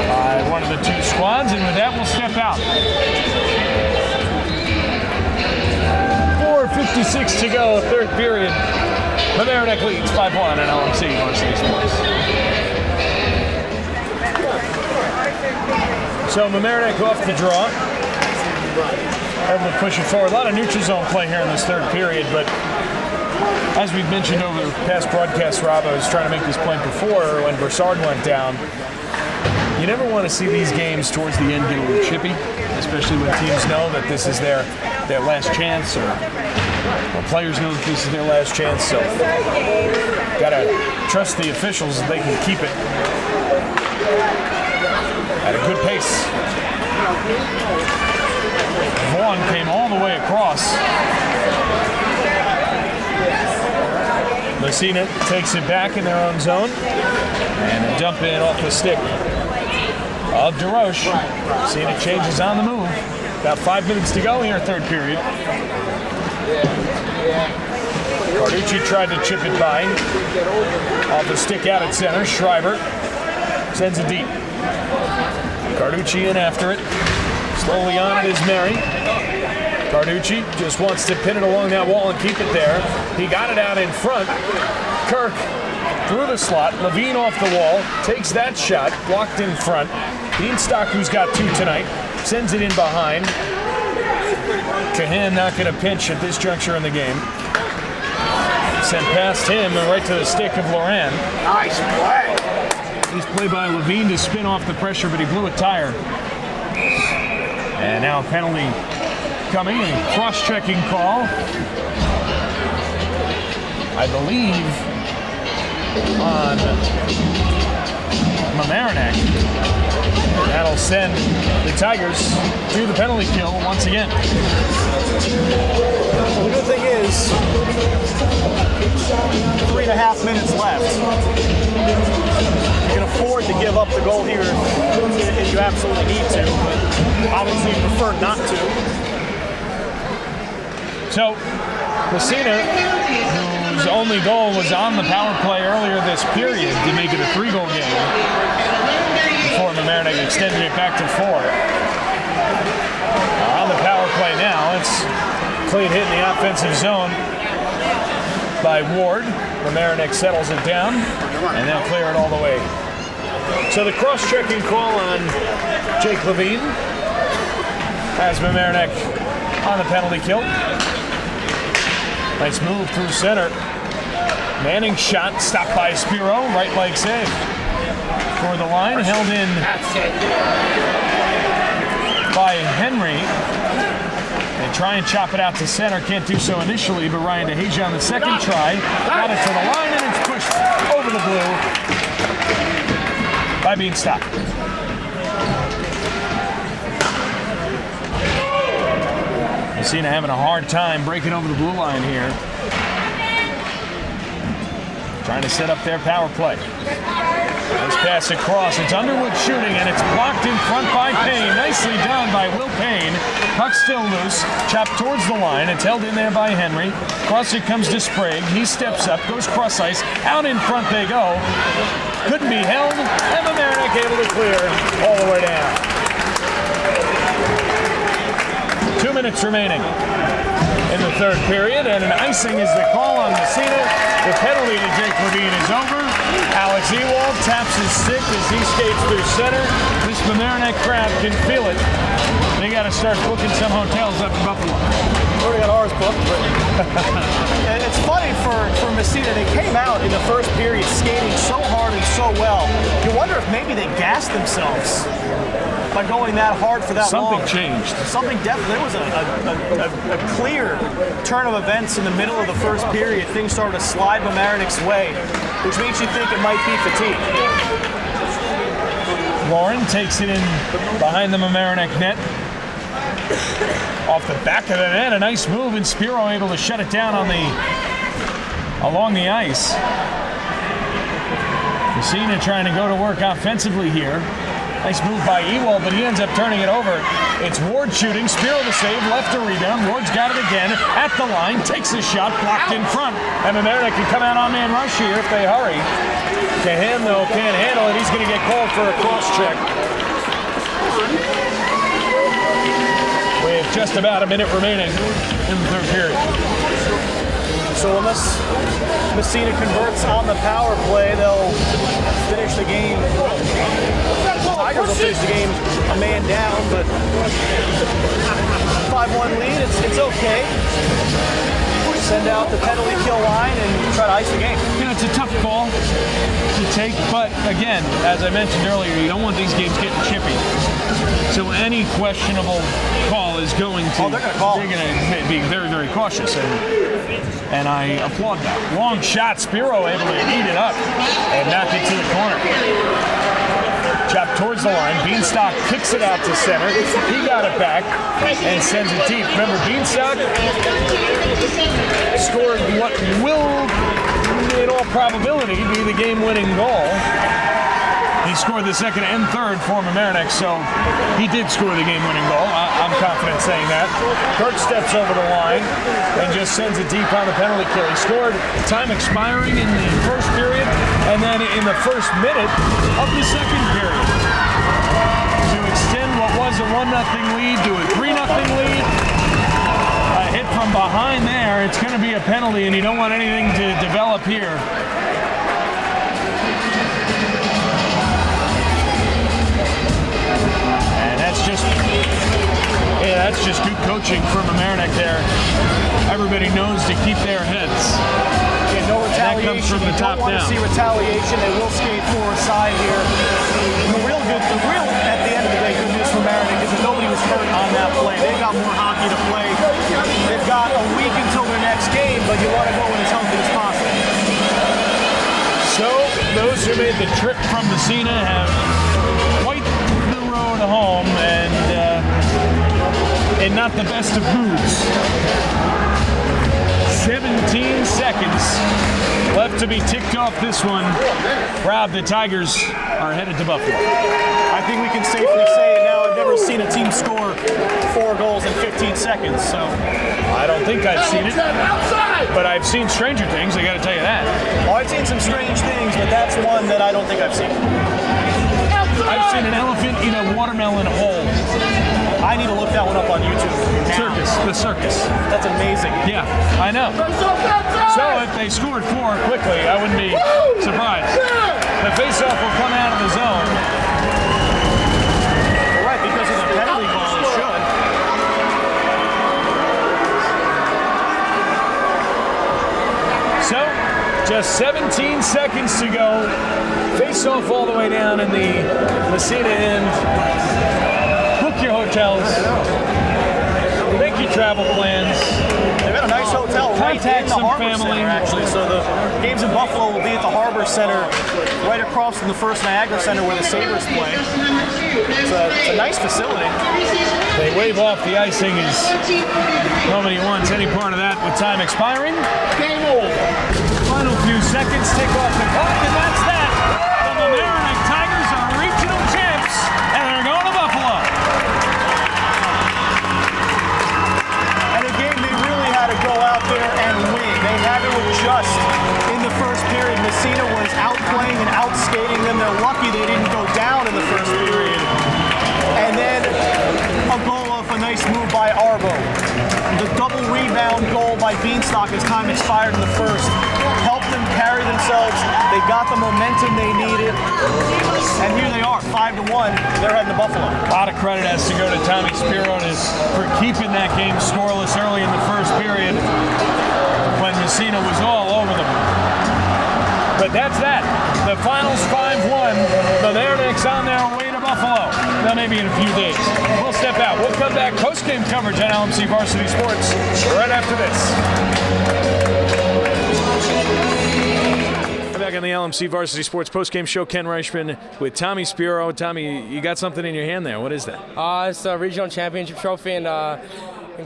S1: by one of the two squads, and with that, we'll step out. 4:56 to go, third period. Mamaroneck leads 5-1 on LMC Varsity Sports. So Mamaroneck off the draw. Able to push it forward. A lot of neutral zone play here in this third period, but as we've mentioned over the past broadcast, Rob, I was trying to make this point before when Broussard went down. You never want to see these games towards the end get a little chippy, especially when teams know that this is their last chance, or players know that this is their last chance. So, gotta trust the officials that they can keep it at a good pace. Vaughn came all the way across. Massena takes it back in their own zone, and a dump in off the stick of DeRoche. Massena changes on the move. About 5 minutes to go here, third period. Carducci tried to chip it by. Off the stick out at center. Schreiber sends it deep. Carducci in after it. Slowly on it is Mary. Carducci just wants to pin it along that wall and keep it there. He got it out in front. Kirk through the slot. Levine off the wall. Takes that shot. Blocked in front. Bienstock, who's got two tonight, sends it in behind. Cahan not going to pinch at this juncture in the game. Sent past him and right to the stick of Loran.
S2: Nice play.
S1: Nice play by Levine to spin off the pressure, but he blew a tire. And now a penalty coming, a cross-checking call. I believe on Mamaroneck. That'll send the Tigers to the penalty kill once again.
S2: Well, the good thing is, 3.5 minutes left. You can afford to give up the goal here if you absolutely need to. Obviously, you prefer not to.
S1: So, Massena, whose only goal was on the power play earlier this period to make it a 3-goal game, before Mamaroneck extended it back to 4. On the power play now, it's clean hit in the offensive zone by Ward. Mamaroneck settles it down, and they'll clear it all the way. So the cross-checking call on Jake Levine has Mamaroneck on the penalty kill. Nice move through center. Manning shot, stopped by Spero, right leg save. For the line, held in by Henry. They try and chop it out to center, can't do so initially, but Ryan DeHasia on the second try got it to the line, and it's pushed over the blue by Bienstock. Massena having a hard time breaking over the blue line here. Trying to set up their power play. Nice pass across. It's Underwood shooting, and it's blocked in front by Payne. Nicely done by Will Payne. Puck still loose. Chopped towards the line. It's held in there by Henry. Cross it comes to Sprague. He steps up, goes cross ice. Out in front they go. Couldn't be held, and Mamaroneck able to clear all the way down. 2 minutes remaining in the third period, and an icing is the call on Massena. The penalty to Jake Levine is over. Alex Ewald taps his stick as he skates through center. This Mamaroneck crowd can feel it. They got to start booking some hotels up in Buffalo.
S2: Already got ours booked, but it's funny for Massena. They came out in the first period skating so hard and so well. You wonder if maybe they gassed themselves by going that hard for that long.
S1: Something changed.
S2: Something definitely. There was a clear turn of events in the middle of the first period. Things started to slide Mamaroneck's way, which makes you think it might be fatigue.
S1: Lauren takes it in behind the Mamaroneck net. Off the back of the net, a nice move, and Spero able to shut it down along the ice. Massena trying to go to work offensively here. Nice move by Ewald, but he ends up turning it over. It's Ward shooting, Spero the save, left a rebound. Ward's got it again at the line, takes a shot, blocked in front. And Mamaroneck can come out on man rush here if they hurry. Cahan, though, can't handle it. He's going to get called for a cross check. We have just about a minute remaining in the third period.
S2: So unless Massena converts on the power play, they'll finish the game. Tigers will finish the game a man down, but 5-1 lead, it's okay. Send out the penalty kill line and try to ice the game.
S1: You know, it's a tough call to take, but again, as I mentioned earlier, you don't want these games getting chippy. So any questionable call is going to,
S2: they're going
S1: to be very, very cautious, and I applaud that. Long shot, Spero able to eat it up and knock it to the corner. Chopped towards the line. Bienstock kicks it out to center. He got it back and sends it deep. Remember, Bienstock scored what will, in all probability, be the game-winning goal. He scored the second and third for Mamaroneck, so he did score the game-winning goal. I'm confident saying that. Kirk steps over the line and just sends it deep on the penalty kill. He scored time expiring in the first period and then in the first minute of the second period to extend what was a 1-0 lead to a 3-0 lead. A hit from behind there. It's going to be a penalty, and you don't want anything to develop here. That's just good coaching from Mamaroneck there. Everybody knows to keep their heads.
S2: Yeah, no retaliation.
S1: That comes from the top down.
S2: You don't want to see retaliation. They will skate forward side here. And the real, at the end of the day, good news for Mamaroneck is that nobody was hurt on that play. They've got more hockey to play. They've got a week until their next game, but you want to go in as healthy as possible.
S1: So those who made the trip from Massena have quite the road home, and not the best of moods. 17 seconds left to be ticked off this one. Rob, the Tigers are headed to Buffalo.
S2: I think we can safely say it now. I've never seen a team score 4 goals in 15 seconds, so.
S1: I don't think I've seen it, but I've seen stranger things, I gotta tell you that.
S2: Well, I've seen some strange things, but that's one that I don't think I've seen.
S1: I've seen an elephant in a watermelon hole.
S2: I need to look that one up on YouTube.
S1: The circus.
S2: That's amazing.
S1: Yeah, I know. So if they scored 4 quickly, I wouldn't be surprised. The faceoff will come out of the zone.
S2: Right, because of the penalty ball, it should.
S1: So, just 17 seconds to go. Face-off all the way down in the Massena end. Book your hotels. Make your travel plans.
S2: They've got a nice hotel right in the
S1: some
S2: Harbor
S1: family.
S2: Center, actually. So the games in Buffalo will be at the Harbor Center, right across from the First Niagara Center where the Sabres play. It's a nice facility.
S1: They wave off the icing as nobody wants any part of that with time expiring. Game over. Final few seconds, tick off the clock, and that's that. The Mamaroneck Tigers are regional champs, and they're going to Buffalo.
S2: And a game they really had to go out there and win. They had to adjust in the first period. Massena was outplaying and outskating them. They're lucky they didn't go down in the first period. And then a goal off a nice move by Arbo. The double rebound goal by Bienstock as time expired in the first helped them carry themselves. They got the momentum they needed. And here they are, 5-1. They're heading to Buffalo.
S1: A lot of credit has to go to Tommy Spero for keeping that game scoreless early in the first period when Massena was all over them. But that's that. The finals 5-1. The Maroneck's on their way to Buffalo. Now maybe in a few days. We'll step out. We'll come back. Post-game coverage on LMC Varsity Sports right after this. Back on the LMC Varsity Sports post-game show, Ken Reischmann with Tommy Spero. Tommy, you got something in your hand there. What is that?
S3: It's a regional championship trophy, and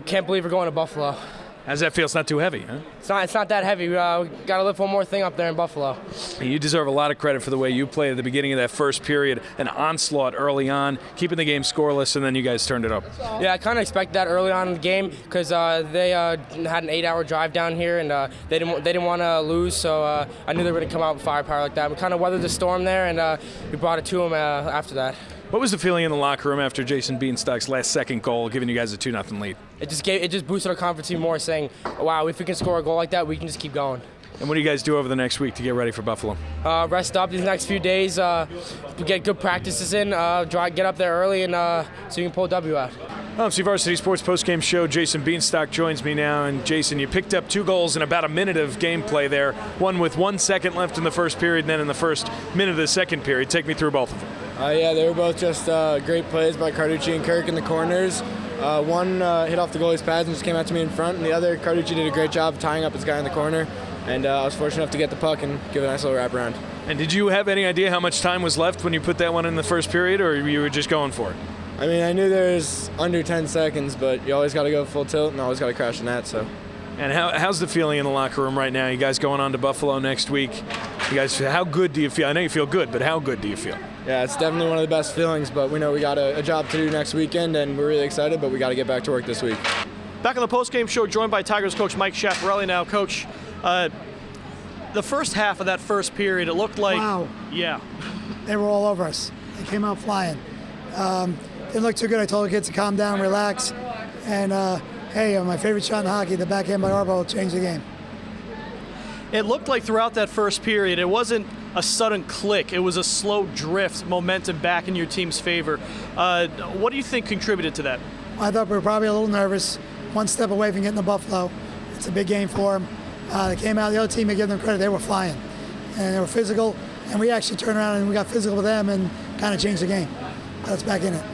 S3: can't believe we're going to Buffalo.
S1: How's that feel? It's not too heavy, huh?
S3: It's not that heavy. We got to lift one more thing up there in Buffalo.
S1: You deserve a lot of credit for the way you played at the beginning of that first period. An onslaught early on, keeping the game scoreless, and then you guys turned it up.
S3: Yeah, I kind of expected that early on in the game because they had an 8-hour drive down here, and they didn't want to lose, so I knew they were going to come out with firepower like that. We kind of weathered the storm there, and we brought it to them after that.
S1: What was the feeling in the locker room after Jason Bienstock's last second goal, giving you guys a 2-0 lead?
S3: It just boosted our confidence even more, saying, wow, if we can score a goal like that, we can just keep going.
S1: And what do you guys do over the next week to get ready for Buffalo?
S3: Rest up these next few days, get good practices in, get up there early, and so you can pull a W out.
S1: LMC Varsity Sports postgame show, Jason Bienstock joins me now. And Jason, you picked up 2 goals in about a minute of gameplay there. One with 1 second left in the first period, and then in the first minute of the second period. Take me through both of them.
S4: Yeah, they were both just great plays by Carducci and Kirk in the corners. One hit off the goalie's pads and just came out to me in front, and the other, Carducci did a great job tying up his guy in the corner. And I was fortunate enough to get the puck and give a nice little wraparound.
S1: And did you have any idea how much time was left when you put that one in the first period, or you were just going for it?
S4: I mean, I knew there was under 10 seconds, but you always got to go full tilt and always got to crash the net, so.
S1: And how's the feeling in the locker room right now? You guys going on to Buffalo next week. You guys, how good do you feel? I know you feel good, but how good do you feel?
S4: Yeah, it's definitely one of the best feelings, but we know we got a job to do next weekend, and we're really excited, but we got to get back to work this week.
S2: Back on the postgame show, joined by Tigers coach Mike Chiapparelli now. Coach, the first half of that first period, it looked like...
S5: Wow.
S2: Yeah.
S5: They were all over us. They came out flying. Didn't look too good. I told the kids to calm down, relax, and hey, my favorite shot in hockey, the backhand by Arbo, changed the game.
S2: It looked like throughout that first period, it wasn't a sudden click. It was a slow drift, momentum back in your team's favor. What do you think contributed to that?
S5: I thought we were probably a little nervous, one step away from getting to Buffalo. It's a big game for them. They came out, the other team, I give them credit, they were flying. And they were physical, and we actually turned around and we got physical with them and kind of changed the game. That's back in it.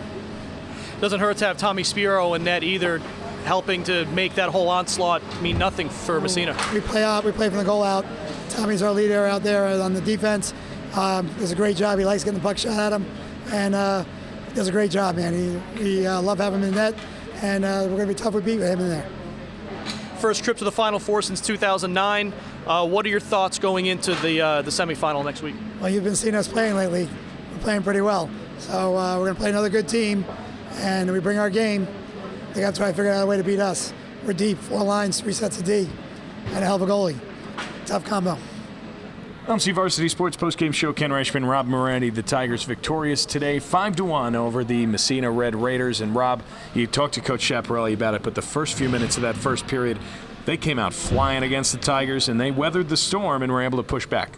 S2: doesn't hurt to have Tommy Spero in net either, helping to make that whole onslaught mean nothing for Massena.
S5: We play from the goal out. Tommy's our leader out there on the defense. Does a great job. He likes getting the puck shot at him, and does a great job, man. We love having him in net, and we're going to be tough to beat with him in there.
S2: First trip to the Final Four since 2009. What are your thoughts going into the semifinal next week?
S5: Well, you've been seeing us playing lately. We're playing pretty well. So we're going to play another good team, and we bring our game. I think that's why I figured out a way to beat us. We're deep, 4 lines, 3 sets of D, and a hell of a goalie. Tough combo.
S1: LMC Varsity Sports postgame show. Ken Reischmann, Rob Moretti. The Tigers victorious today, 5-1 over the Massena Red Raiders. And Rob, you talked to Coach Chiapparelli about it, but the first few minutes of that first period, they came out flying against the Tigers, and they weathered the storm and were able to push back.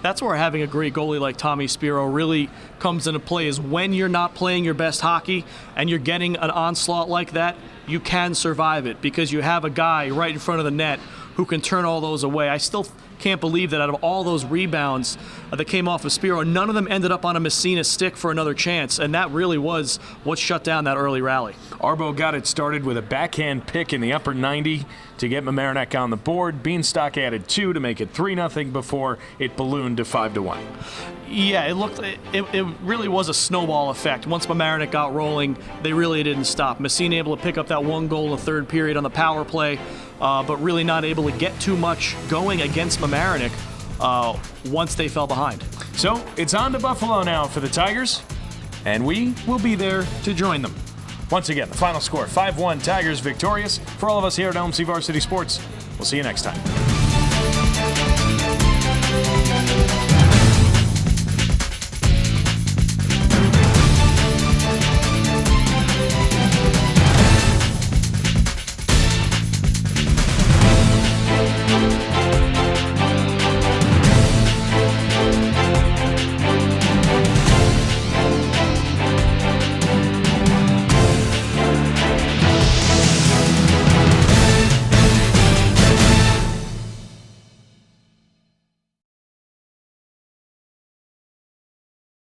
S2: That's where having a great goalie like Tommy Spero really comes into play, is when you're not playing your best hockey and you're getting an onslaught like that, you can survive it because you have a guy right in front of the net who can turn all those away. I still can't believe that out of all those rebounds that came off of Spero, none of them ended up on a Massena stick for another chance, and that really was what shut down that early rally.
S1: Arbo got it started with a backhand pick in the upper 90 to get Mamaroneck on the board. Bienstock added 2 to make it 3-0 before it ballooned to 5-1.
S2: Yeah, it really was a snowball effect. Once Mamaroneck got rolling, they really didn't stop. Massena able to pick up that 1 goal in the third period on the power play, but really not able to get too much going against Mamaroneck once they fell behind.
S1: So it's on to Buffalo now for the Tigers, and we will be there to join them. Once again, the final score, 5-1, Tigers victorious. For all of us here at LMC Varsity Sports, we'll see you next time.